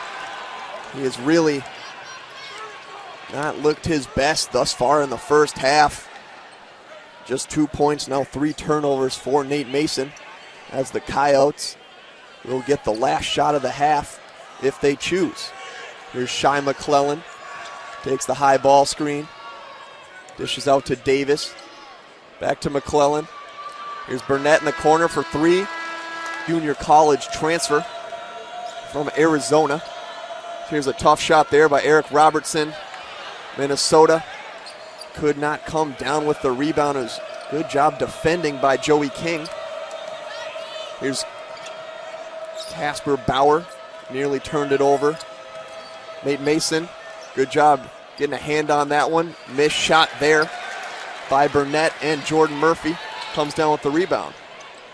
[SPEAKER 1] He has really not looked his best thus far in the first half. Just 2 points, now 3 turnovers for Nate Mason, as the Coyotes will get the last shot of the half if they choose. Here's Shy McClellan, takes the high ball screen, dishes out to Davis, back to McClellan. Here's Burnett in the corner for 3. Junior college transfer from Arizona. Here's a tough shot there by Eric Robertson. Minnesota could not come down with the rebound. It was a good job defending by Joey King. Here's Casper Bauer, nearly turned it over. Nate Mason, good job getting a hand on that one. Missed shot there by Burnett, and Jordan Murphy comes down with the rebound.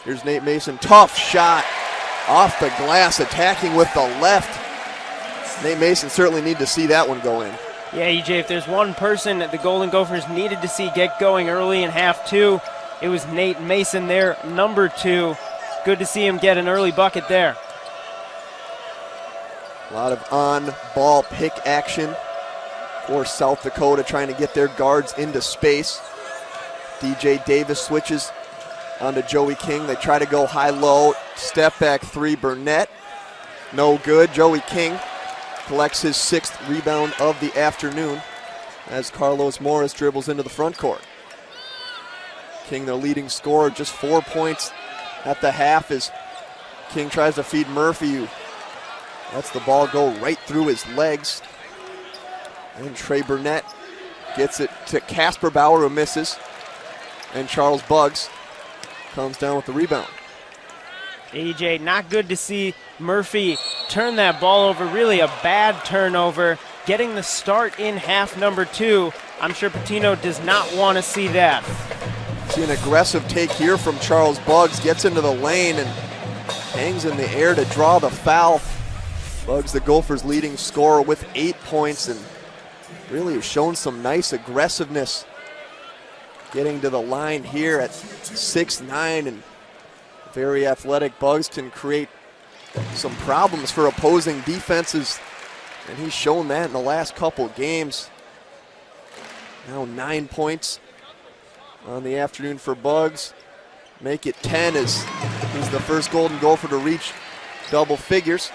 [SPEAKER 1] Here's Nate Mason, tough shot off the glass, attacking with the left. Nate Mason certainly need to see that one go in.
[SPEAKER 2] Yeah, EJ, if there's one person that the Golden Gophers needed to see get going early in half 2, it was Nate Mason there, number 2. Good to see him get an early bucket there.
[SPEAKER 1] A lot of on-ball pick action for South Dakota, trying to get their guards into space. DJ Davis switches onto Joey King. They try to go high-low. Step back 3, Burnett. No good. Joey King collects his 6th rebound of the afternoon as Carlos Morris dribbles into the front court. King, their leading scorer, just 4 points at the half as King tries to feed Murphy, who lets the ball go right through his legs. And Trey Burnett gets it to Casper Bauer, who misses. And Charles Buggs comes down with the rebound.
[SPEAKER 2] AJ, not good to see Murphy turn that ball over. Really a bad turnover. Getting the start in half number 2. I'm sure Pitino does not want to see that.
[SPEAKER 1] See an aggressive take here from Charles Buggs. Gets into the lane and hangs in the air to draw the foul. Buggs, the Gophers' leading scorer, with 8 points, and really has shown some nice aggressiveness getting to the line here at 6'9", and very athletic Buggs can create some problems for opposing defenses, and he's shown that in the last couple games. Now 9 points on the afternoon for Buggs. Make it 10 as he's the first Golden Gopher to reach double figures.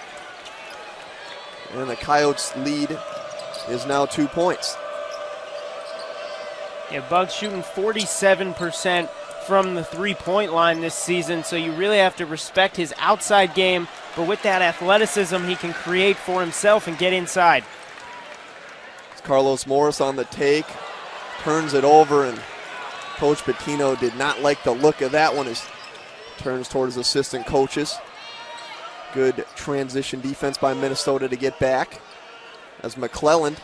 [SPEAKER 1] And the Coyotes' lead is now 2 points.
[SPEAKER 2] Yeah, Buggs shooting 47% from the three-point line this season, so you really have to respect his outside game, but with that athleticism, he can create for himself and get inside.
[SPEAKER 1] It's Carlos Morris on the take, turns it over, and Coach Pitino did not like the look of that one as he turns toward his assistant coaches. Good transition defense by Minnesota to get back, as McClellan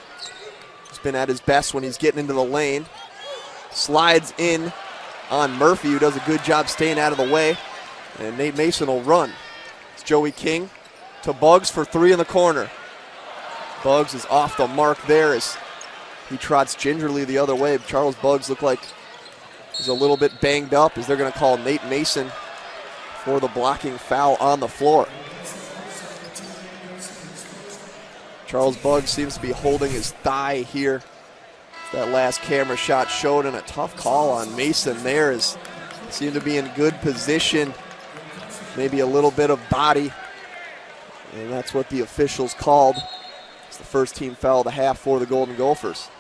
[SPEAKER 1] has been at his best when he's getting into the lane. Slides in on Murphy, who does a good job staying out of the way, and Nate Mason will run. It's Joey King to Buggs for 3 in the corner. Buggs is off the mark there as he trots gingerly the other way. Charles Buggs looked like he's a little bit banged up as they're going to call Nate Mason for the blocking foul on the floor. Charles Buggs seems to be holding his thigh here. That last camera shot showed, and a tough call on Mason there as he seemed to be in good position, maybe a little bit of body, and that's what the officials called. It's the first team foul of the half for the Golden Gophers.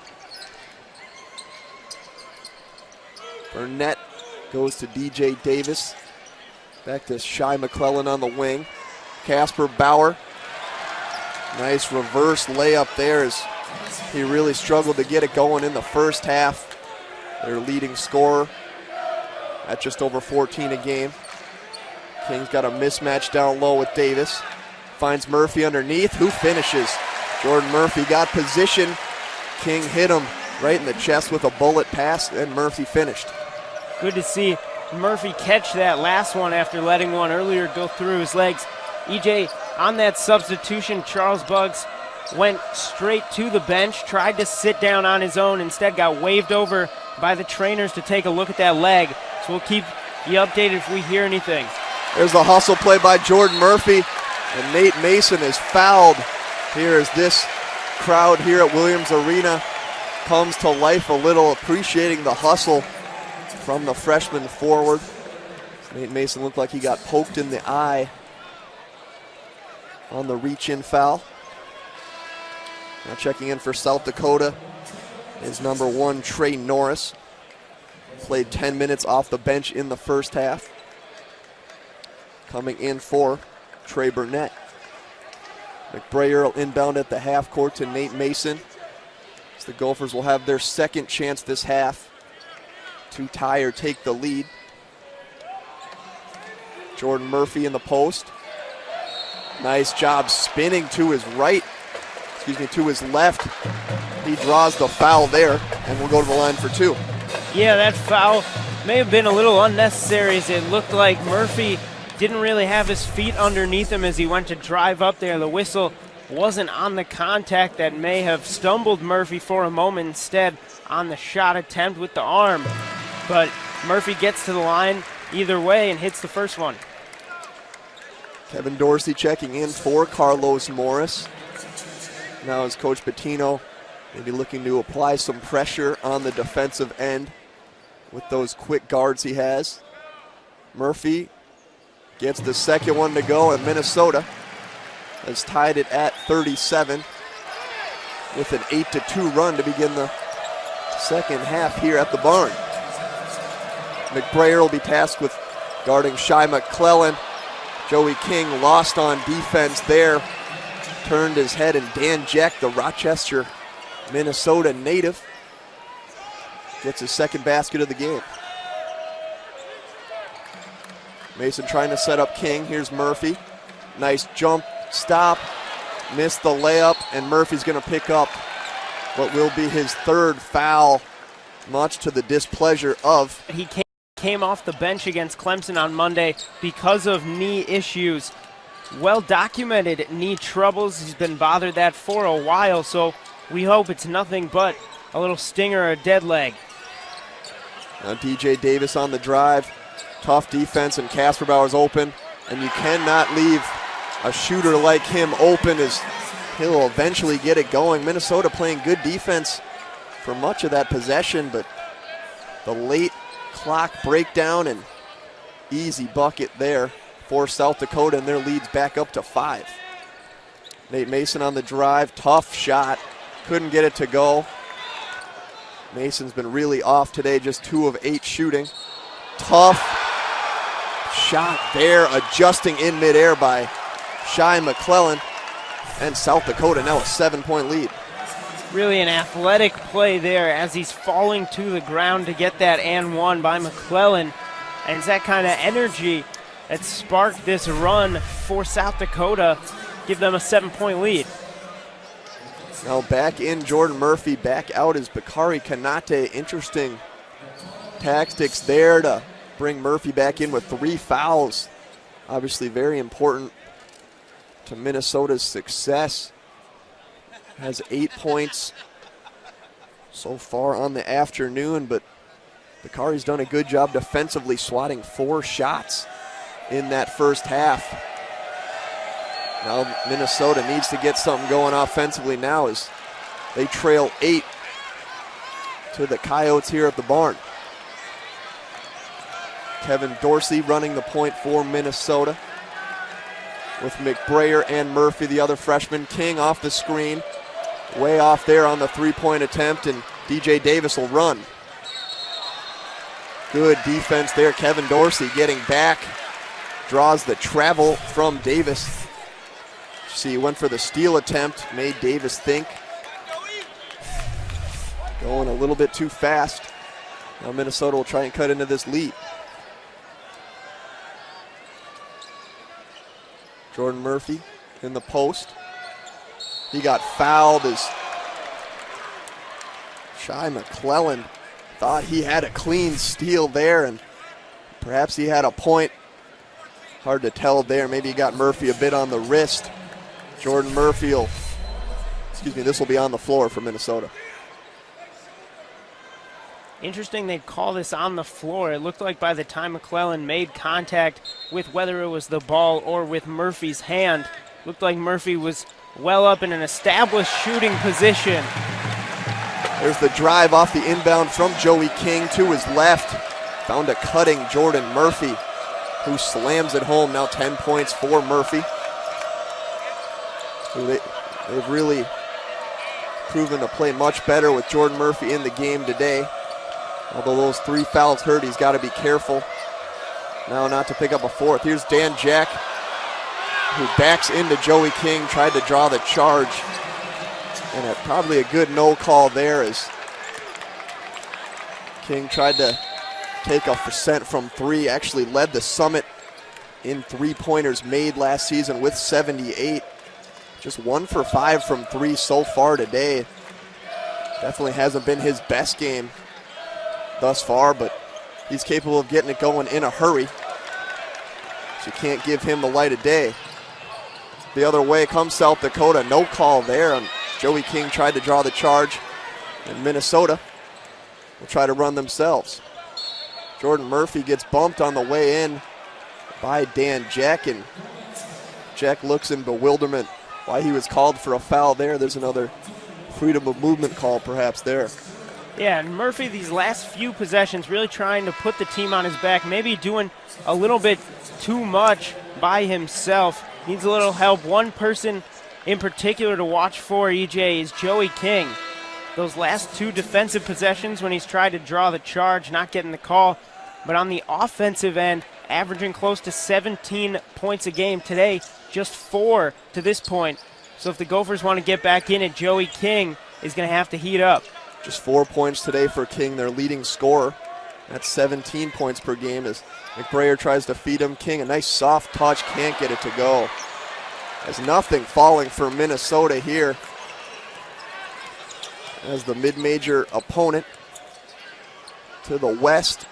[SPEAKER 1] Burnett goes to DJ Davis. Back to Shy McClellan on the wing. Casper Bauer. Nice reverse layup there as he really struggled to get it going in the first half. Their leading scorer at just over 14 a game. King's got a mismatch down low with Davis. Finds Murphy underneath, who finishes. Jordan Murphy got position. King hit him right in the chest with a bullet pass, and Murphy finished.
[SPEAKER 2] Good to see Murphy catch that last one after letting one earlier go through his legs. EJ, on that substitution, Charles Buggs went straight to the bench, tried to sit down on his own, instead got waved over by the trainers to take a look at that leg. So we'll keep you updated if we hear anything.
[SPEAKER 1] There's the hustle play by Jordan Murphy, and Nate Mason is fouled. Here as this crowd here at Williams Arena comes to life a little, appreciating the hustle from the freshman forward. Nate Mason looked like he got poked in the eye on the reach-in foul. Now checking in for South Dakota is number 1, Trey Norris. Played 10 minutes off the bench in the first half. Coming in for Trey Burnett. McBrayer will inbound at the half court to Nate Mason. So the Gophers will have their second chance this half to tie or take the lead. Jordan Murphy in the post. Nice job spinning to his right, to his left. He draws the foul there, and we'll go to the line for 2.
[SPEAKER 2] Yeah, that foul may have been a little unnecessary, as it looked like Murphy didn't really have his feet underneath him as he went to drive up there. The whistle wasn't on the contact that may have stumbled Murphy for a moment, instead on the shot attempt with the arm. But Murphy gets to the line either way and hits the first one.
[SPEAKER 1] Kevin Dorsey checking in for Carlos Morris. Now as Coach Pitino maybe looking to apply some pressure on the defensive end with those quick guards he has. Murphy gets the second one to go, and Minnesota has tied it at 37 with an 8-2 run to begin the second half here at the barn. McBrayer will be tasked with guarding Shy McClellan. Joey King lost on defense there, turned his head, and Dan Jack, the Rochester, Minnesota native, gets his second basket of the game. Mason trying to set up King. Here's Murphy. Nice jump stop. Missed the layup, and Murphy's going to pick up what will be his third foul, much to the displeasure of.
[SPEAKER 2] He came off the bench against Clemson on Monday because of knee issues. Well-documented knee troubles. He's been bothered that for a while, so we hope it's nothing but a little stinger or a dead leg.
[SPEAKER 1] Now DJ Davis on the drive. Tough defense, and Casper Bauer's open, and you cannot leave a shooter like him open, as he'll eventually get it going. Minnesota playing good defense for much of that possession, but the late clock breakdown and easy bucket there for South Dakota, and their lead's back up to 5. Nate Mason on the drive, tough shot, couldn't get it to go. Mason's been really off today, just 2 of 8 shooting. Tough shot there, adjusting in midair by Shy McClellan, and South Dakota now a 7-point lead.
[SPEAKER 2] Really an athletic play there as he's falling to the ground to get that and one by McClellan. And it's that kind of energy that sparked this run for South Dakota, give them a 7-point lead.
[SPEAKER 1] Now back in Jordan Murphy, back out is Bakari Kanate. Interesting tactics there to bring Murphy back in with 3 fouls. Obviously very important to Minnesota's success. Has 8 points so far on the afternoon, but Bakari's done a good job defensively, swatting 4 shots in that first half. Now Minnesota needs to get something going offensively now as they trail 8 to the Coyotes here at the barn. Kevin Dorsey running the point for Minnesota, with McBrayer and Murphy, the other freshman. King off the screen, way off there on the 3-point attempt, and DJ Davis will run. Good defense there. Kevin Dorsey getting back. Draws the travel from Davis. See, he went for the steal attempt, made Davis think. Going a little bit too fast. Now Minnesota will try and cut into this lead. Jordan Murphy in the post. He got fouled as Shai McClellan thought he had a clean steal there, and perhaps he had a point. Hard to tell there. Maybe he got Murphy a bit on the wrist. Jordan Murphy will, this will be on the floor for Minnesota.
[SPEAKER 2] Interesting they'd call this on the floor. It looked like by the time McClellan made contact with whether it was the ball or with Murphy's hand, looked like Murphy was well up in an established shooting position.
[SPEAKER 1] There's the drive off the inbound from Joey King to his left. Found a cutting Jordan Murphy, who slams it home. Now 10 points for Murphy. So they've really proven to play much better with Jordan Murphy in the game today. Although those 3 fouls hurt, he's got to be careful now not to pick up a fourth. Here's Dan Jack, who backs into Joey King, tried to draw the charge. And probably a good no call there as King tried to take a percent from 3, actually led the Summit in 3-pointers made last season with 78. Just 1 for 5 from 3 so far today. Definitely hasn't been his best game thus far, but he's capable of getting it going in a hurry. So you can't give him the light of day. The other way comes South Dakota. No call there. And Joey King tried to draw the charge, and Minnesota will try to run themselves. Jordan Murphy gets bumped on the way in by Dan Jack, and Jack looks in bewilderment why he was called for a foul there. There's another freedom of movement call perhaps there.
[SPEAKER 2] Yeah, and Murphy these last few possessions really trying to put the team on his back, maybe doing a little bit too much by himself. Needs a little help. One person in particular to watch for, EJ, is Joey King. Those last 2 defensive possessions when he's tried to draw the charge, not getting the call. But on the offensive end, averaging close to 17 points a game today, just 4 to this point. So if the Gophers want to get back in it, Joey King is going to have to heat up.
[SPEAKER 1] Just 4 points today for King, their leading scorer. That's 17 points per game as McBrayer tries to feed him. King, a nice soft touch, can't get it to go. There's nothing falling for Minnesota here as the mid-major opponent to the west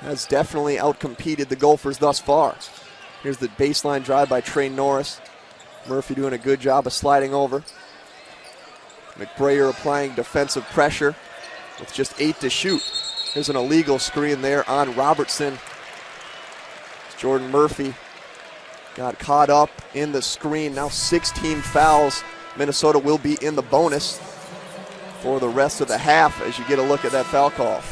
[SPEAKER 1] has definitely outcompeted the Gophers thus far. Here's the baseline drive by Trey Norris. Murphy doing a good job of sliding over. McBrayer applying defensive pressure with just 8 to shoot. There's an illegal screen there on Robertson. Jordan Murphy got caught up in the screen. Now 16 fouls. Minnesota will be in the bonus for the rest of the half as you get a look at that foul call.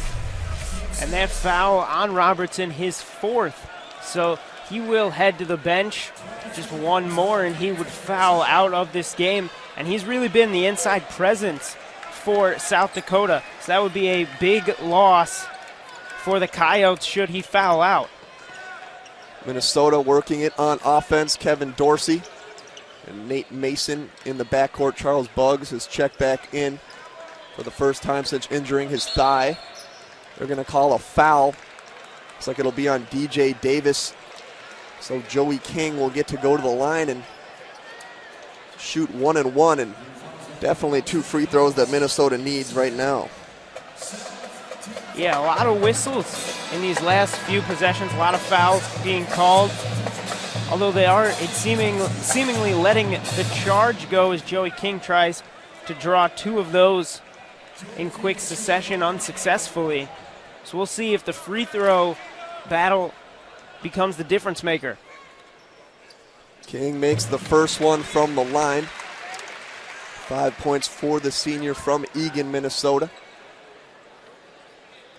[SPEAKER 2] And that foul on Robertson, his 4th. So he will head to the bench. Just 1 more and he would foul out of this game. And he's really been the inside presence for South Dakota. So that would be a big loss for the Coyotes should he foul out.
[SPEAKER 1] Minnesota working it on offense. Kevin Dorsey and Nate Mason in the backcourt. Charles Buggs has checked back in for the first time since injuring his thigh. They're going to call a foul. Looks like it'll be on DJ Davis. So Joey King will get to go to the line and shoot 1 and 1, and definitely 2 free throws that Minnesota needs right now.
[SPEAKER 2] Yeah, a lot of whistles in these last few possessions, a lot of fouls being called. Although they are seemingly letting the charge go as Joey King tries to draw 2 of those in quick succession unsuccessfully. So we'll see if the free throw battle becomes the difference maker.
[SPEAKER 1] King makes the first one from the line. 5 points for the senior from Eagan, Minnesota.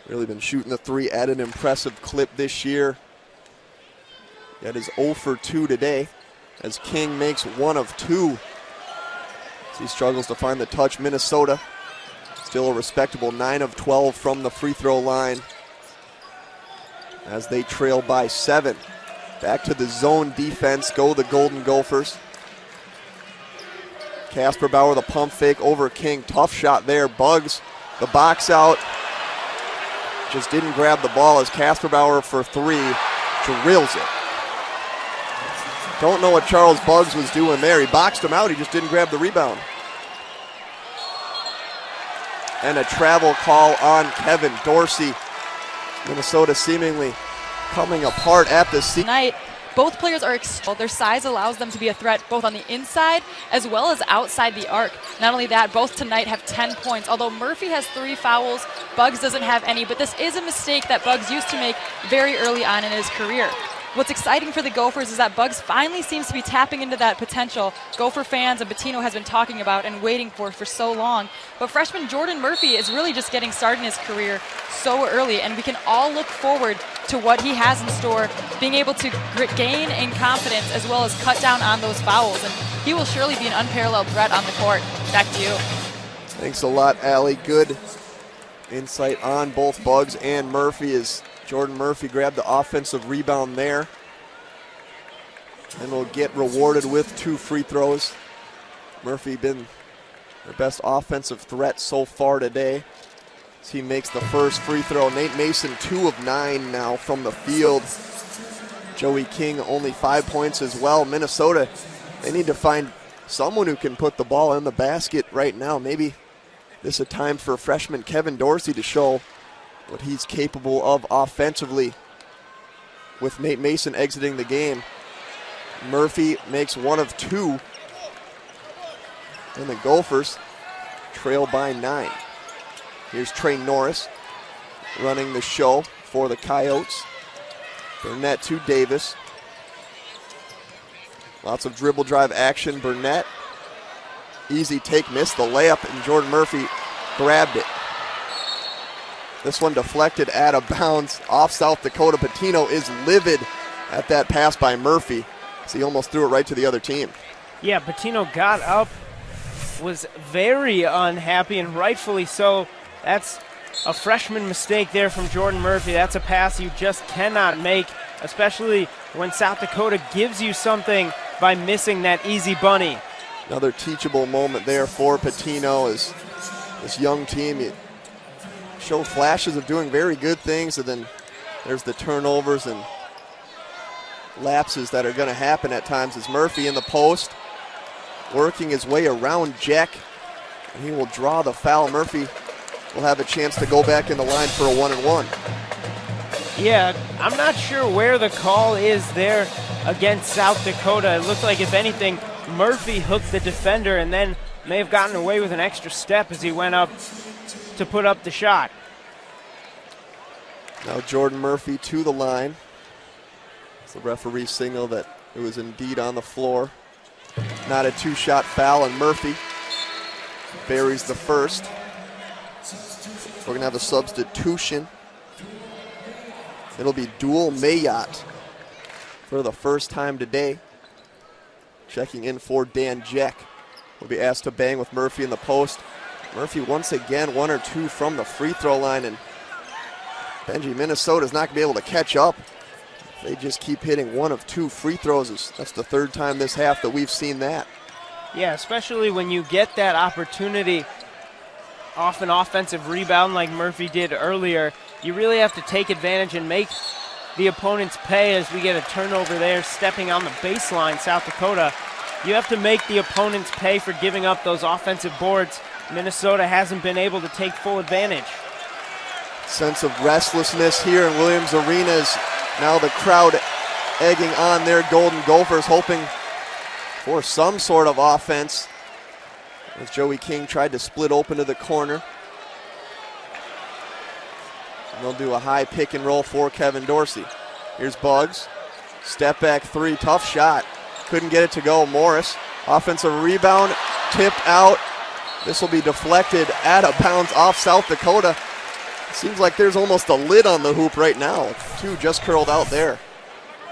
[SPEAKER 1] Really been shooting the 3 at an impressive clip this year. That is 0 for 2 today as King makes 1 of 2. As he struggles to find the touch. Minnesota still a respectable 9 of 12 from the free throw line. as they trail by 7. Back to the zone defense, go the Golden Gophers. Casper Bauer, the pump fake over King. Tough shot there. Bugs, the box out. Just didn't grab the ball as Casper Bauer for 3 drills it. Don't know what Charles Bugs was doing there. He boxed him out. He just didn't grab the rebound. And a travel call on Kevin Dorsey. Minnesota seemingly coming apart at the seam.
[SPEAKER 3] Tonight, both players are their size allows them to be a threat both on the inside as well as outside the arc. Not only that, both tonight have 10 points. Although Murphy has 3 fouls, Bugs doesn't have any, but this is a mistake that Bugs used to make very early on in his career. What's exciting for the Gophers is that Bugs finally seems to be tapping into that potential Gopher fans and Pitino has been talking about and waiting for so long. But freshman Jordan Murphy is really just getting started in his career so early, and we can all look forward to what he has in store, being able to gain in confidence as well as cut down on those fouls. And he will surely be an unparalleled threat on the court. Back to you.
[SPEAKER 1] Thanks a lot, Allie. Good insight on both Bugs and Murphy as Jordan Murphy grabbed the offensive rebound there and will get rewarded with 2 free throws. Murphy been their best offensive threat so far today as he makes the first free throw. Nate Mason 2 of 9 now from the field. Joey King only 5 points as well. Minnesota, they need to find someone who can put the ball in the basket right now. Maybe this is a time for freshman Kevin Dorsey to show what he's capable of offensively with Nate Mason exiting the game. Murphy makes 1 of 2, and the Gophers trail by 9. Here's Trey Norris running the show for the Coyotes. Burnett to Davis. Lots of dribble drive action. Burnett, easy take, missed the layup, and Jordan Murphy grabbed it. This one deflected out of bounds off South Dakota. Pitino is livid at that pass by Murphy, so he almost threw it right to the other team.
[SPEAKER 2] Yeah, Pitino got up, was very unhappy, and rightfully so. That's a freshman mistake there from Jordan Murphy. That's a pass you just cannot make, especially when South Dakota gives you something by missing that easy bunny.
[SPEAKER 1] Another teachable moment there for Pitino as this young team, you show flashes of doing very good things, and then there's the turnovers and lapses that are going to happen at times as Murphy in the post, working his way around Jack, and he will draw the foul. Murphy will have a chance to go back in the line for a 1-and-1.
[SPEAKER 2] Yeah, I'm not sure where the call is there against South Dakota. It looked like, if anything, Murphy hooked the defender and then may have gotten away with an extra step as he went up to put up the shot.
[SPEAKER 1] Now Jordan Murphy to the line. It's the referee signal that it was indeed on the floor. Not a 2-shot foul, and Murphy buries the first. We're going to have a substitution. It'll be Dual Mayotte for the first time today. Checking in for Dan Jack. Will be asked to bang with Murphy in the post. Murphy once again 1 or 2 from the free throw line, and Benji, Minnesota's not going to be able to catch up. They just keep hitting 1 of 2 free throws. That's the 3rd time this half that we've seen that.
[SPEAKER 2] Yeah, especially when you get that opportunity off an offensive rebound like Murphy did earlier. You really have to take advantage and make the opponents pay as we get a turnover there, stepping on the baseline, South Dakota. You have to make the opponents pay for giving up those offensive boards. Minnesota hasn't been able to take full advantage.
[SPEAKER 1] Sense of restlessness here in Williams Arena as now the crowd egging on their Golden Gophers, hoping for some sort of offense as Joey King tried to split open to the corner. And they'll do a high pick and roll for Kevin Dorsey. Here's Bugs. Step back 3, tough shot. Couldn't get it to go. Morris, offensive rebound, tipped out. This will be deflected out of bounds off South Dakota. Seems like there's almost a lid on the hoop right now. 2 just curled out there.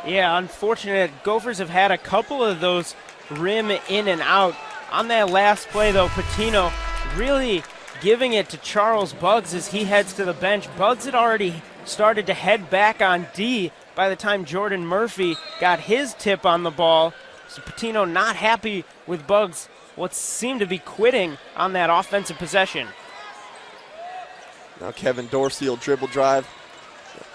[SPEAKER 2] Yeah, unfortunate. Gophers have had a couple of those rim in and out. On that last play, though, Pitino really giving it to Charles Bugs as he heads to the bench. Bugs had already started to head back on D by the time Jordan Murphy got his tip on the ball. So Patino not happy with Bugs, what seemed to be quitting on that offensive possession.
[SPEAKER 1] Now Kevin Dorsey will dribble drive.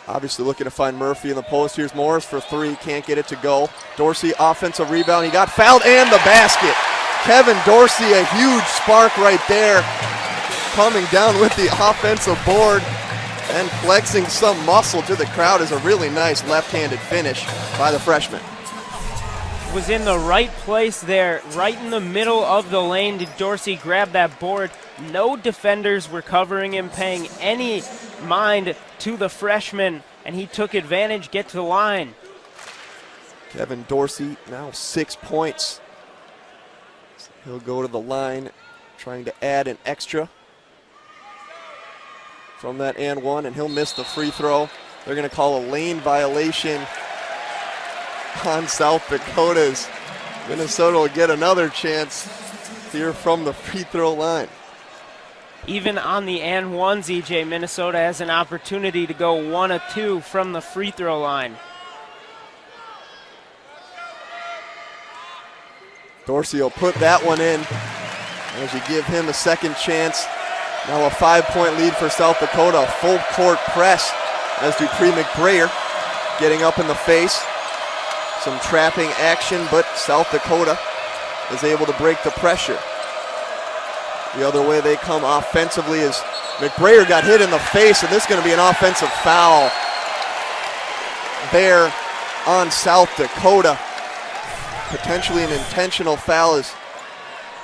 [SPEAKER 1] Obviously looking to find Murphy in the post. Here's Morris for three, can't get it to go. Dorsey offensive rebound, he got fouled and the basket. Kevin Dorsey, a huge spark right there, coming down with the offensive board and flexing some muscle to the crowd is a really nice left-handed finish by the freshman.
[SPEAKER 2] Was in the right place there, right in the middle of the lane. Did Dorsey grab that board? No defenders were covering him, paying any mind to the freshman, and he took advantage, get to the line.
[SPEAKER 1] Kevin Dorsey now 6 points. He'll go to the line, trying to add an extra from that and one, and he'll miss the free throw. They're going to call a lane violation on South Dakota's. Minnesota will get another chance here from the free throw line.
[SPEAKER 2] Even on the and ones, EJ, Minnesota has an opportunity to go 1 of 2 from the free throw line.
[SPEAKER 1] Dorsey will put that one in as you give him a second chance. Now a 5-point lead for South Dakota. Full court press as Dupree McBrayer getting up in the face. Some trapping action, but South Dakota is able to break the pressure. The other way they come offensively is McBrayer got hit in the face, and this is going to be an offensive foul there on South Dakota. Potentially an intentional foul as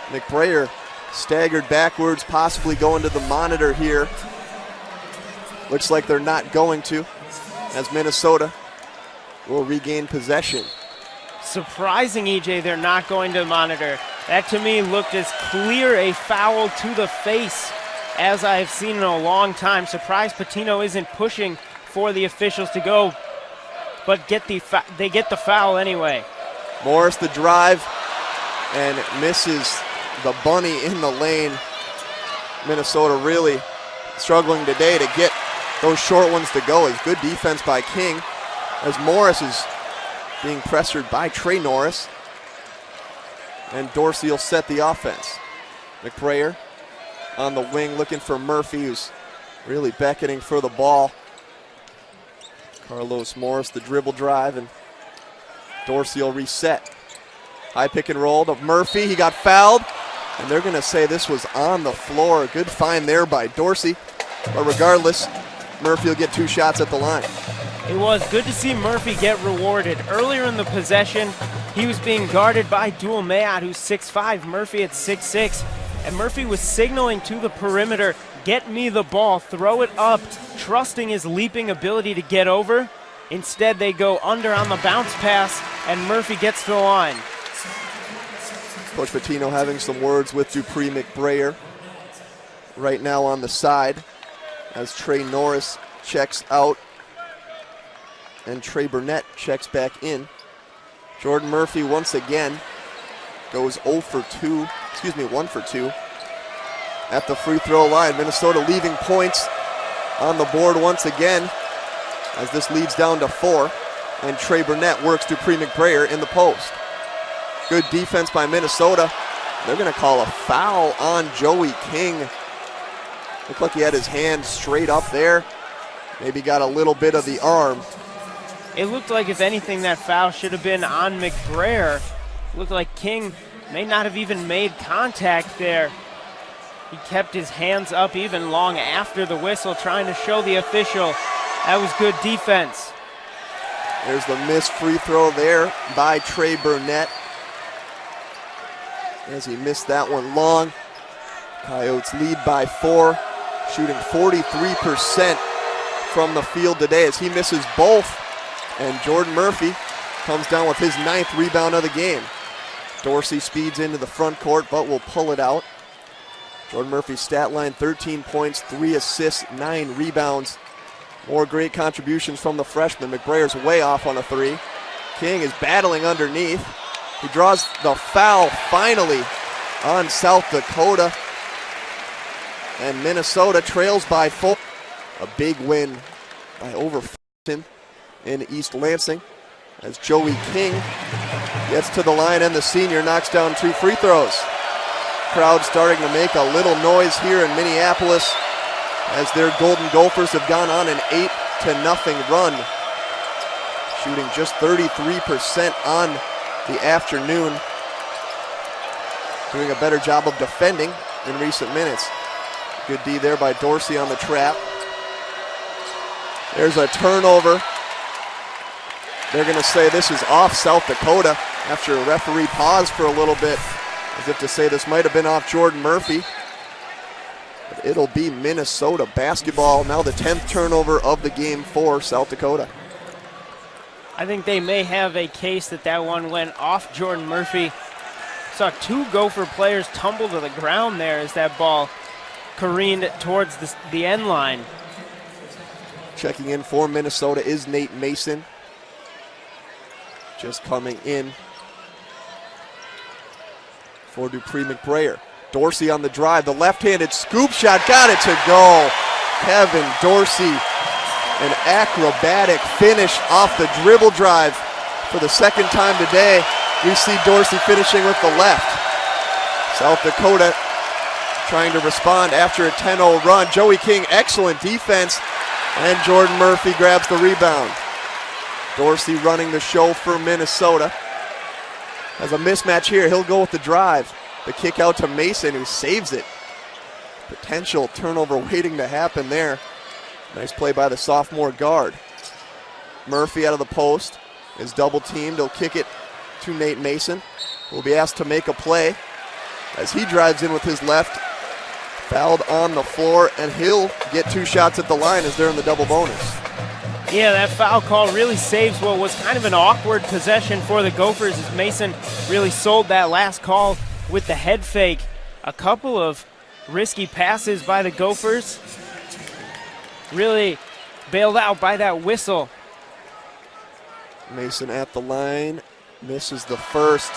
[SPEAKER 1] McBrayer staggered backwards, possibly going to the monitor here. Looks like they're not going to, as Minnesota will regain possession.
[SPEAKER 2] Surprising, EJ, they're not going to monitor. That to me looked as clear a foul to the face as I've seen in a long time. Surprised Patino isn't pushing for the officials to go, but they get the foul anyway.
[SPEAKER 1] Morris the drive and misses the bunny in the lane. Minnesota really struggling today to get those short ones to go. It's good defense by King as Morris is being pressured by Trey Norris. And Dorsey will set the offense. McBrayer on the wing looking for Murphy, who's really beckoning for the ball. Carlos Morris the dribble drive, and Dorsey will reset. High pick and roll to Murphy. He got fouled, and they're going to say this was on the floor. Good find there by Dorsey. But regardless, Murphy will get 2 shots at the line.
[SPEAKER 2] It was good to see Murphy get rewarded. Earlier in the possession, he was being guarded by Dual Mayat, who's 6'5", Murphy at 6'6", and Murphy was signaling to the perimeter, get me the ball, throw it up, trusting his leaping ability to get over. Instead, they go under on the bounce pass, and Murphy gets to the line.
[SPEAKER 1] Coach Patino having some words with Dupree McBrayer right now on the side as Trey Norris checks out and Trey Burnett checks back in. Jordan Murphy once again goes 1 for 2 at the free throw line. Minnesota leaving points on the board once again as this leads down to 4, and Trey Burnett works Dupree McBrayer in the post. Good defense by Minnesota. They're going to call a foul on Joey King. Looked like he had his hand straight up there. Maybe got a little bit of the arm.
[SPEAKER 2] It looked like, if anything, that foul should have been on McBrayer. Looked like King may not have even made contact there. He kept his hands up even long after the whistle, trying to show the official that was good defense.
[SPEAKER 1] There's the missed free throw there by Trey Burnett, as he missed that one long. Coyotes lead by 4, shooting 43% from the field today as he misses both. And Jordan Murphy comes down with his 9th rebound of the game. Dorsey speeds into the front court, but will pull it out. Jordan Murphy's stat line, 13 points, 3 assists, 9 rebounds. More great contributions from the freshman. McBrayer's way off on a 3. King is battling underneath. He draws the foul finally on South Dakota. And Minnesota trails by 4. A big win by over in East Lansing as Joey King gets to the line and the senior knocks down 2 free throws. Crowd starting to make a little noise here in Minneapolis as their Golden Gophers have gone on an 8-0 run, shooting just 33% on the afternoon, doing a better job of defending in recent minutes. Good D there by Dorsey on the trap. There's a turnover. They're going to say this is off South Dakota after a referee paused for a little bit, as if to say this might have been off Jordan Murphy. But it'll be Minnesota basketball. Now the 10th turnover of the game for South Dakota.
[SPEAKER 2] I think they may have a case that one went off Jordan Murphy. Saw 2 Gopher players tumble to the ground there as that ball careened towards the end line.
[SPEAKER 1] Checking in for Minnesota is Nate Mason. Just coming in for Dupree McBrayer. Dorsey on the drive, the left-handed scoop shot, got it to go. Kevin Dorsey, an acrobatic finish off the dribble drive. For the second time today, we see Dorsey finishing with the left. South Dakota trying to respond after a 10-0 run. Joey King, excellent defense, and Jordan Murphy grabs the rebound. Dorsey running the show for Minnesota. Has a mismatch here. He'll go with the drive. The kick out to Mason, who saves it. Potential turnover waiting to happen there. Nice play by the sophomore guard. Murphy out of the post is double teamed. He'll kick it to Nate Mason, who will be asked to make a play as he drives in with his left. Fouled on the floor, and he'll get 2 shots at the line as they're in the double bonus.
[SPEAKER 2] Yeah, that foul call really saves what was kind of an awkward possession for the Gophers as Mason really sold that last call with the head fake. A couple of risky passes by the Gophers. Really bailed out by that whistle.
[SPEAKER 1] Mason at the line, misses the first.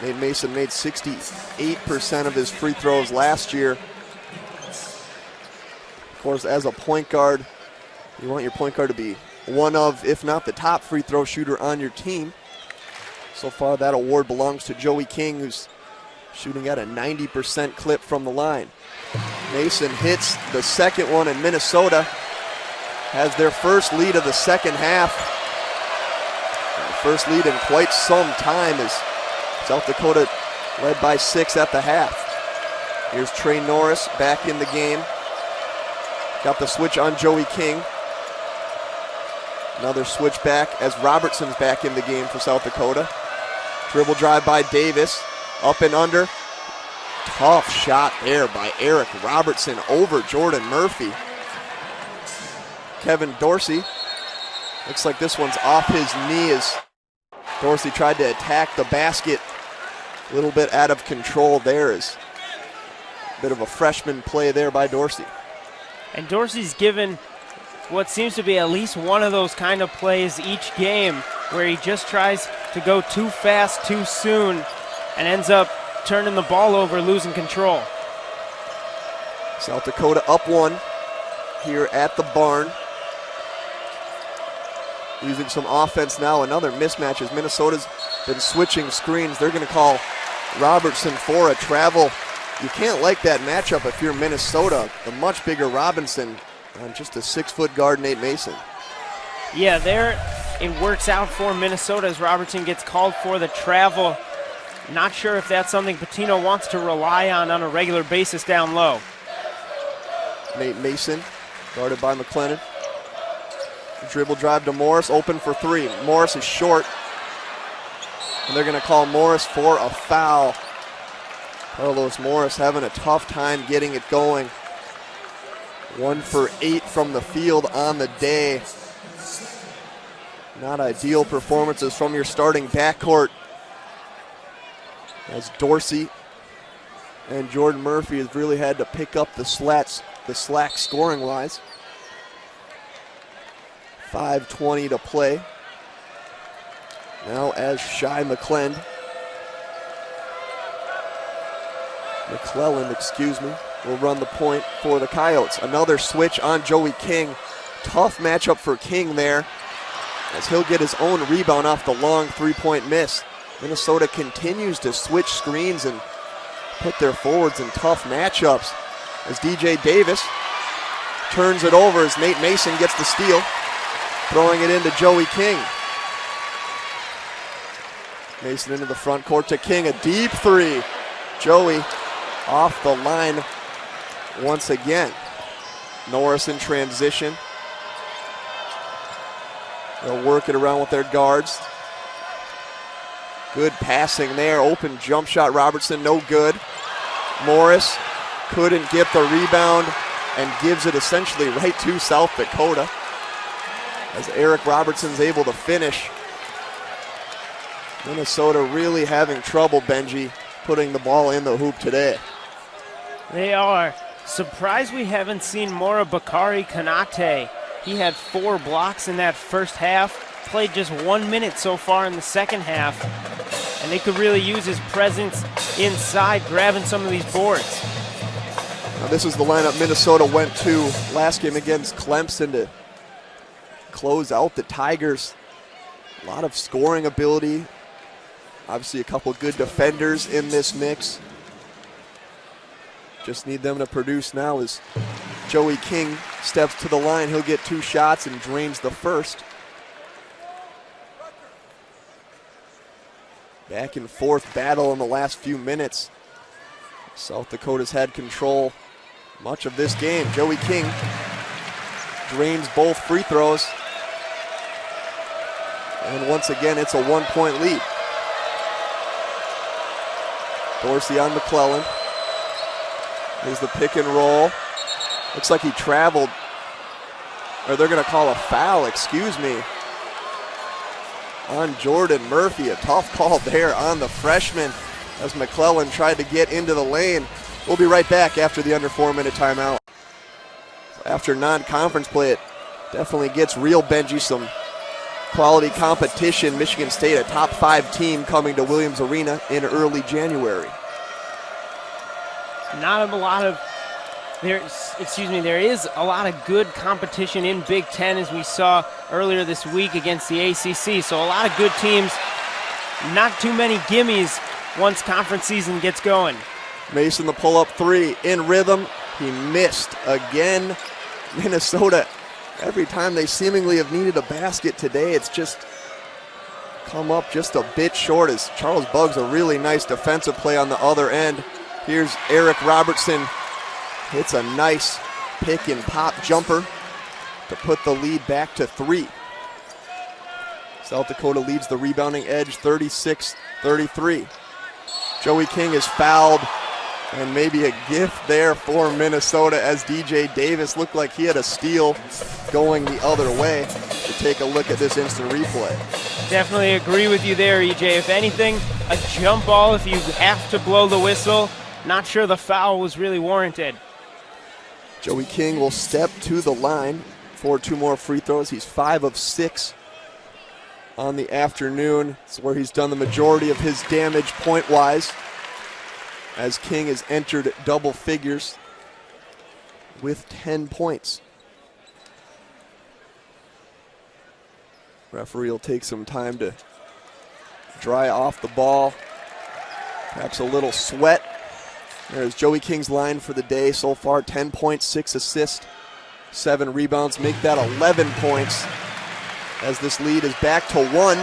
[SPEAKER 1] Nate Mason made 68% of his free throws last year. Of course, as a point guard, you want your point guard to be one of, if not the top free throw shooter on your team. So far, that award belongs to Joey King, who's shooting at a 90% clip from the line. Mason hits the second one, and Minnesota has their first lead of the second half. First lead in quite some time as South Dakota led by 6 at the half. Here's Trey Norris back in the game. Got the switch on Joey King. Another switch back as Robertson's back in the game for South Dakota. Dribble drive by Davis. Up and under. Tough shot there by Eric Robertson over Jordan Murphy. Kevin Dorsey. Looks like this one's off his knee as Dorsey tried to attack the basket. A little bit out of control there. Is a bit of a freshman play there by Dorsey.
[SPEAKER 2] And Dorsey's given what seems to be at least one of those kind of plays each game where he just tries to go too fast too soon and ends up turning the ball over, losing control.
[SPEAKER 1] South Dakota up 1 here at the barn. Using some offense now, another mismatch as Minnesota's been switching screens. They're going to call Robertson for a travel. You can't like that matchup if you're Minnesota. The much bigger Robinson on just a 6-foot guard, Nate Mason.
[SPEAKER 2] Yeah, there it works out for Minnesota as Robertson gets called for the travel. Not sure if that's something Pitino wants to rely on a regular basis down low.
[SPEAKER 1] Nate Mason, guarded by McLennan. Dribble drive to Morris, open for 3. Morris is short, and they're going to call Morris for a foul. Carlos Morris having a tough time getting it going. 1 for 8 from the field on the day. Not ideal performances from your starting backcourt, as Dorsey and Jordan Murphy has really had to pick up the slack scoring-wise. 5:20 to play. Now as Shai McClelland, will run the point for the Coyotes. Another switch on Joey King. tough matchup for King there, as he'll get his own rebound off the long three-point miss. Minnesota continues to switch screens and put their forwards in tough matchups as DJ Davis turns it over as Nate Mason gets the steal, throwing it into Joey King. Mason into the front court to King, a deep three. Joey off the line once again. Norris in transition. They'll work it around with their guards. Good passing there, open jump shot, Robertson, no good. Morris couldn't get the rebound and gives it essentially right to South Dakota as Eric Robertson's able to finish. Minnesota really having trouble, Benji, putting the ball in the hoop today.
[SPEAKER 2] They are. Surprised we haven't seen more of Bakari Kanate. He had 4 blocks in that first half, played just 1 minute so far in the second half, and they could really use his presence inside, grabbing some of these boards.
[SPEAKER 1] Now this is the lineup Minnesota went to last game against Clemson to close out the Tigers. A lot of scoring ability. Obviously a couple good defenders in this mix. Just need them to produce now as Joey King steps to the line. He'll get 2 shots and drains the first. Back and forth battle in the last few minutes. South Dakota's had control much of this game. Joey King drains both free throws. And once again, it's a 1-point lead. Dorsey on McClellan. There's the pick and roll. Looks like he traveled, or they're going to call a foul, excuse me, on Jordan Murphy. A tough call there on the freshman as McClellan tried to get into the lane. We'll be right back after the under 4-minute timeout. After non-conference play, it definitely gets real, Benji. Some quality competition. Michigan State, a top 5 team, coming to Williams Arena in early January.
[SPEAKER 2] Not a lot of, there is a lot of good competition in Big Ten, as we saw earlier this week against the ACC. So a lot of good teams, not too many gimmies once conference season gets going.
[SPEAKER 1] Mason the pull-up 3 in rhythm. He missed again. Minnesota, every time they seemingly have needed a basket today, it's just come up just a bit short as Charles Buggs, a really nice defensive play on the other end. Here's Eric Robertson. Hits a nice pick and pop jumper to put the lead back to 3. South Dakota leads the rebounding edge 36-33. Joey King is fouled, and maybe a gift there for Minnesota as DJ Davis looked like he had a steal going the other way. To take a look at this instant replay.
[SPEAKER 2] Definitely agree with you there, EJ. If anything, a jump ball if you have to blow the whistle. Not sure the foul was really warranted.
[SPEAKER 1] Joey King will step to the line for 2 more free throws. He's 5 of 6 on the afternoon. It's where he's done the majority of his damage point-wise, as King has entered double figures with 10 points. Referee will take some time to dry off the ball. Perhaps a little sweat. There's Joey King's line for the day so far. 10 points, 6 assists, 7 rebounds. Make that 11 points as this lead is back to 1.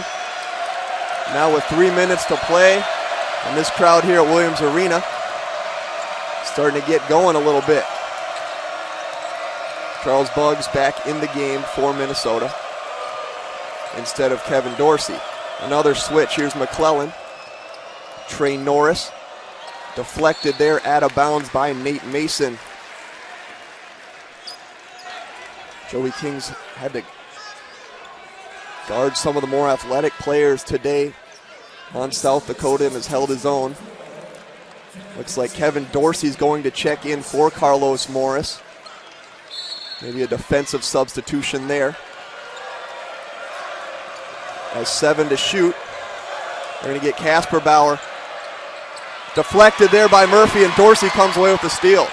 [SPEAKER 1] Now with 3 minutes to play, and this crowd here at Williams Arena starting to get going a little bit. Charles Buggs back in the game for Minnesota instead of Kevin Dorsey. Another switch. Here's McClellan. Trey Norris. Deflected there, out of bounds by Nate Mason. Joey King's had to guard some of the more athletic players today on South Dakota and has held his own. Looks like Kevin Dorsey's going to check in for Carlos Morris. Maybe a defensive substitution there. Has 7 to shoot. They're going to get Casper Bauer. Deflected there by Murphy, and Dorsey comes away with the steal.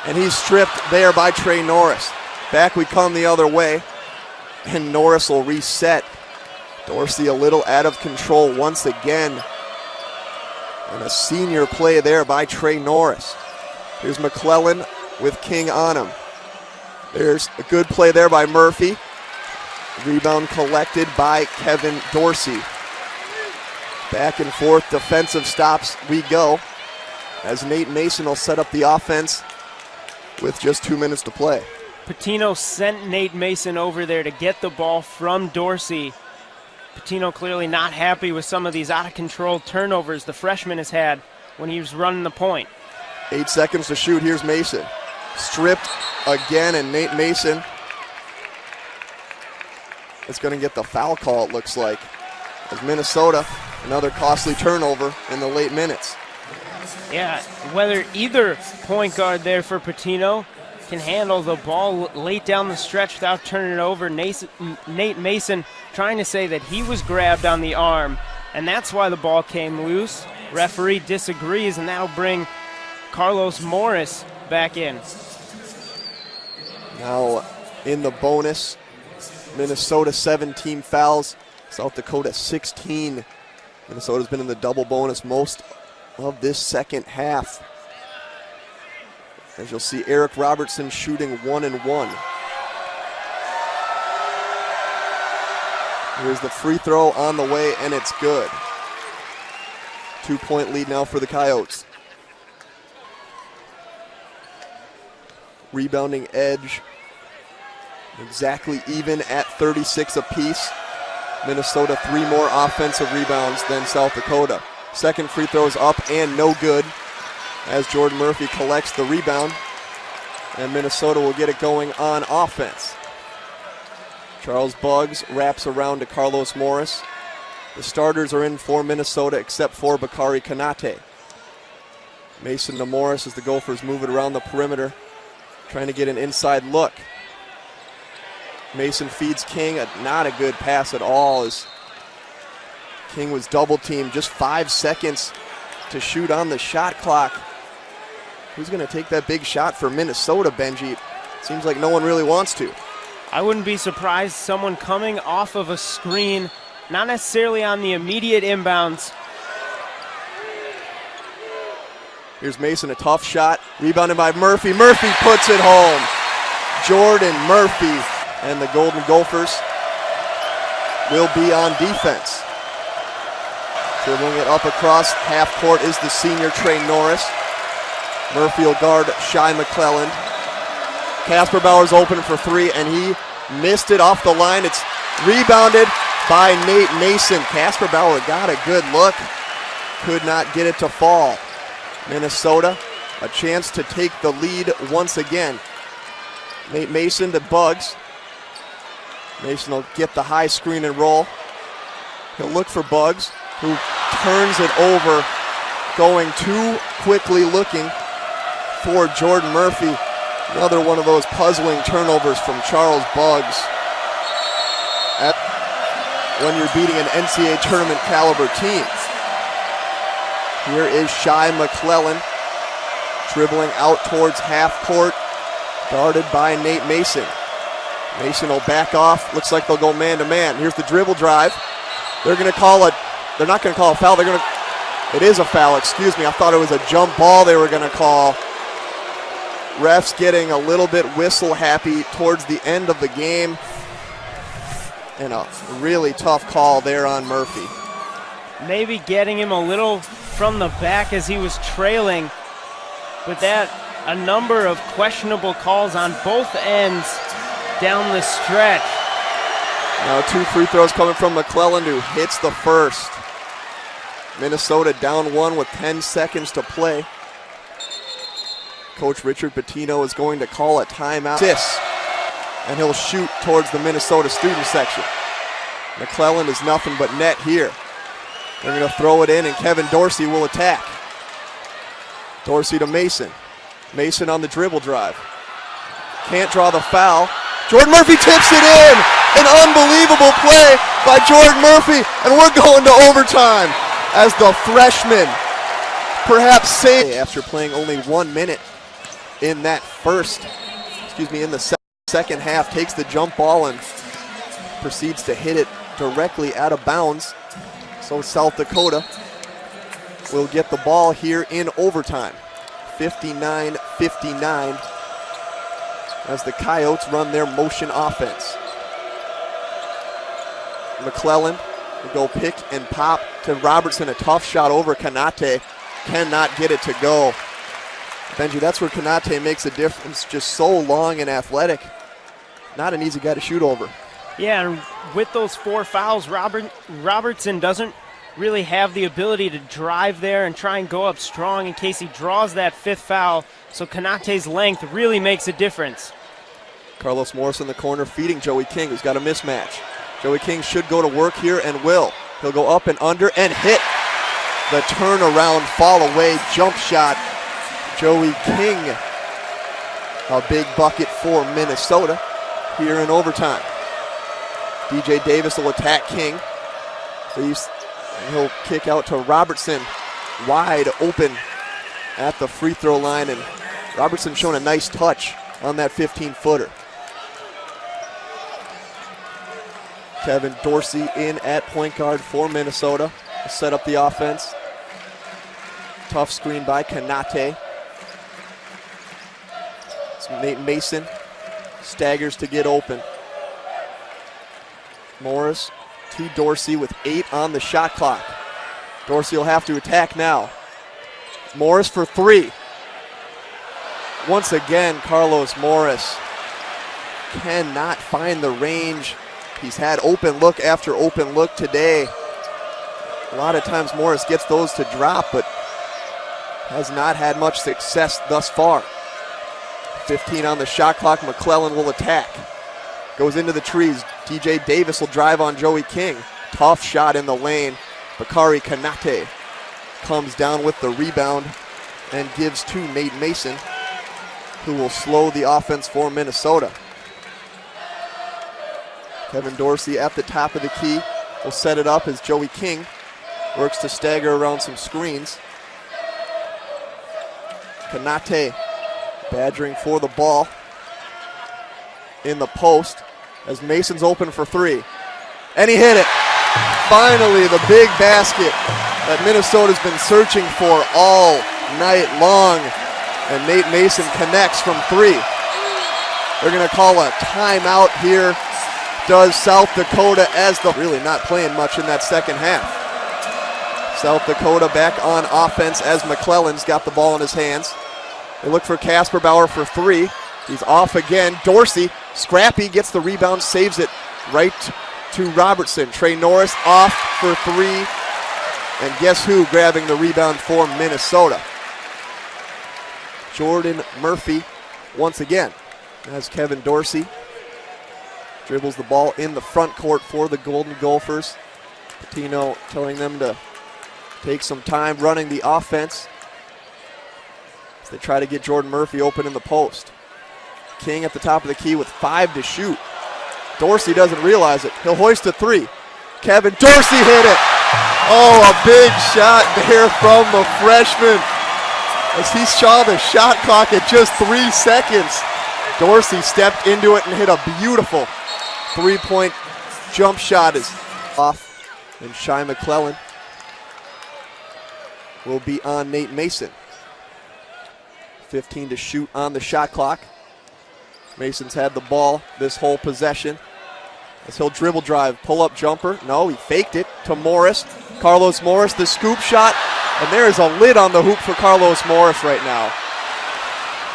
[SPEAKER 1] And he's stripped there by Trey Norris. Back we come the other way, and Norris will reset. Dorsey a little out of control once again. And a senior play there by Trey Norris. Here's McClellan with King on him. There's a good play there by Murphy. Rebound collected by Kevin Dorsey. Back and forth defensive stops we go, as Nate Mason will set up the offense with just 2 minutes to play.
[SPEAKER 2] Patino sent Nate Mason over there to get the ball from Dorsey. Patino clearly not happy with some of these out-of-control turnovers the freshman has had when he was running the point.
[SPEAKER 1] 8 seconds to shoot. Here's Mason. Stripped again, and Nate Mason is going to get the foul call, it looks like. As Minnesota, another costly turnover in the late minutes.
[SPEAKER 2] Yeah, whether either point guard there for Patino can handle the ball late down the stretch without turning it over. Nate Mason trying to say that he was grabbed on the arm, and that's why the ball came loose. Referee disagrees, and that'll bring Carlos Morris back in.
[SPEAKER 1] Now in the bonus, Minnesota 17 fouls, South Dakota 16. Minnesota's been in the double bonus most of this second half. As you'll see, Eric Robertson shooting 1 and 1. Here's the free throw on the way, and it's good. 2-point lead now for the Coyotes. Rebounding edge, exactly even at 36 apiece. Minnesota 3 more offensive rebounds than South Dakota. Second free throw is up and no good, as Jordan Murphy collects the rebound, and Minnesota will get it going on offense. Charles Buggs wraps around to Carlos Morris. The starters are in for Minnesota except for Bakari Kanate. Mason to Morris as the Gophers move it around the perimeter, trying to get an inside look. Mason feeds King, not a good pass at all, as King was double teamed. Just 5 seconds to shoot on the shot clock. Who's going to take that big shot for Minnesota, Benji? Seems like no one really wants to.
[SPEAKER 2] I wouldn't be surprised someone coming off of a screen, not necessarily on the immediate inbounds.
[SPEAKER 1] Here's Mason, a tough shot, rebounded by Murphy. Murphy puts it home. Jordan Murphy, and the Golden Gophers will be on defense. Dribbling it up across half court is the senior Trey Norris. Murphy will guard Shai McClelland. Casper Bauer's open for 3, and he missed it off the line. It's rebounded by Nate Mason. Casper Bauer got a good look, could not get it to fall. Minnesota, a chance to take the lead once again. Nate Mason to Buggs. Mason will get the high screen and roll. He'll look for Buggs, who turns it over, going too quickly looking for Jordan Murphy. Another one of those puzzling turnovers from Charles Buggs when you're beating an NCAA tournament caliber team. Here is Shai McClelland dribbling out towards half court, guarded by Nate Mason. Mason will back off. Looks like they'll go man to man. Here's the dribble drive. They're not going to call a foul. It is a foul, excuse me. I thought it was a jump ball they were going to call. Refs getting a little bit whistle happy towards the end of the game. And a really tough call there on Murphy.
[SPEAKER 2] Maybe getting him a little from the back as he was trailing. But a number of questionable calls on both ends down the stretch.
[SPEAKER 1] Now 2 free throws coming from McClelland, who hits the first. Minnesota down 1 with 10 seconds to play. Coach Richard Pitino is going to call a timeout. And he'll shoot towards the Minnesota student section. McClelland is nothing but net here. They're going to throw it in, and Kevin Dorsey will attack. Dorsey to Mason. Mason on the dribble drive. Can't draw the foul. Jordan Murphy tips it in. An unbelievable play by Jordan Murphy, and we're going to overtime as the freshman perhaps saved after playing only 1 minute in the second. Second half, takes the jump ball and proceeds to hit it directly out of bounds. So South Dakota will get the ball here in overtime. 59-59 as the Coyotes run their motion offense. McClellan will go pick and pop to Robertson. A tough shot over Konate. Cannot get it to go. Benji, that's where Konate makes a difference. Just so long and athletic. Not an easy guy to shoot over.
[SPEAKER 2] Yeah, and with those 4 fouls, Robertson doesn't really have the ability to drive there and try and go up strong in case he draws that 5th foul. So Konate's length really makes a difference.
[SPEAKER 1] Carlos Morris in the corner feeding Joey King, who's got a mismatch. Joey King should go to work here and will. He'll go up and under and hit the turnaround fall away jump shot. Joey King, a big bucket for Minnesota here in overtime. DJ Davis will attack King. He'll kick out to Robertson, wide open at the free throw line, and Robertson showing a nice touch on that 15-footer. Kevin Dorsey in at point guard for Minnesota to set up the offense. Tough screen by Konate. Nate Mason staggers to get open. Morris to Dorsey with 8 on the shot clock. Dorsey will have to attack now. Morris for 3. Once again, Carlos Morris cannot find the range. He's had open look after open look today. A lot of times Morris gets those to drop, but has not had much success thus far. 15 on the shot clock. McClellan will attack. Goes into the trees. DJ Davis will drive on Joey King. Tough shot in the lane. Bakari Konate comes down with the rebound and gives to Nate Mason, who will slow the offense for Minnesota. Kevin Dorsey at the top of the key will set it up as Joey King works to stagger around some screens. Konate badgering for the ball in the post as Mason's open for 3. And he hit it. Finally, the big basket that Minnesota's been searching for all night long. And Nate Mason connects from 3. They're going to call a timeout here. Does South Dakota, as the really not playing much in that second half. South Dakota back on offense as McClellan's got the ball in his hands. They look for Casper Bauer for 3. He's off again. Dorsey, scrappy, gets the rebound, saves it right to Robertson. Trey Norris off for 3. And guess who grabbing the rebound for Minnesota? Jordan Murphy once again. As Kevin Dorsey dribbles the ball in the front court for the Golden Gophers. Patino telling them to take some time running the offense as they try to get Jordan Murphy open in the post. King at the top of the key with 5 to shoot. Dorsey doesn't realize it. He'll hoist a 3. Kevin Dorsey hit it. Oh, a big shot there from the freshman as he saw the shot clock at just 3 seconds. Dorsey stepped into it and hit a beautiful 3-point jump shot is off. And Shai McClellan will be on Nate Mason. 15 to shoot on the shot clock. Mason's had the ball this whole possession as he'll dribble drive, pull-up jumper. No, he faked it to Morris. Carlos Morris, the scoop shot, and there is a lid on the hoop for Carlos Morris right now.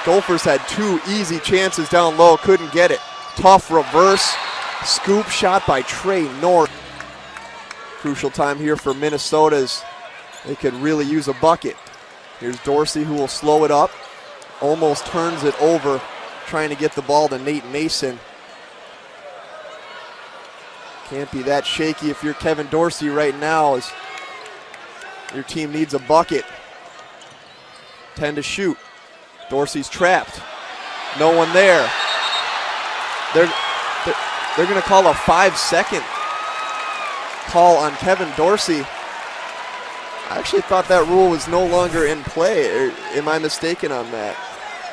[SPEAKER 1] Gophers had 2 easy chances down low, couldn't get it. Tough reverse scoop shot by Trey Norris. Crucial time here for Minnesota as they could really use a bucket. Here's Dorsey who will slow it up. Almost turns it over, trying to get the ball to Nate Mason. Can't be that shaky if you're Kevin Dorsey right now as your team needs a bucket. 10 to shoot. Dorsey's trapped. No one there. They're going to call a 5-second call on Kevin Dorsey. I actually thought that rule was no longer in play. Or am I mistaken on that?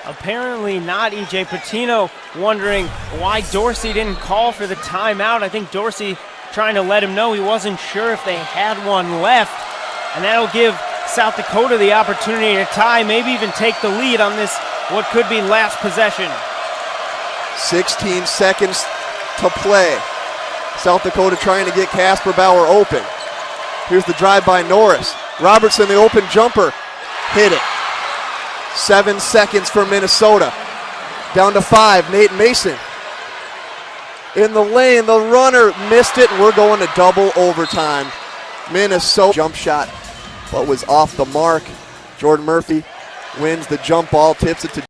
[SPEAKER 2] Apparently not. EJ Patino wondering why Dorsey didn't call for the timeout. I think Dorsey trying to let him know he wasn't sure if they had one left. And that'll give South Dakota the opportunity to tie, maybe even take the lead on this, what could be last possession.
[SPEAKER 1] 16 seconds to play. South Dakota trying to get Casper Bauer open. Here's the drive by Norris. Robertson, the open jumper, hit it. 7 seconds for Minnesota. Down to 5, Nate Mason. In the lane, the runner missed it, and we're going to double overtime. Minnesota jump shot, but was off the mark. Jordan Murphy wins the jump ball, tips it to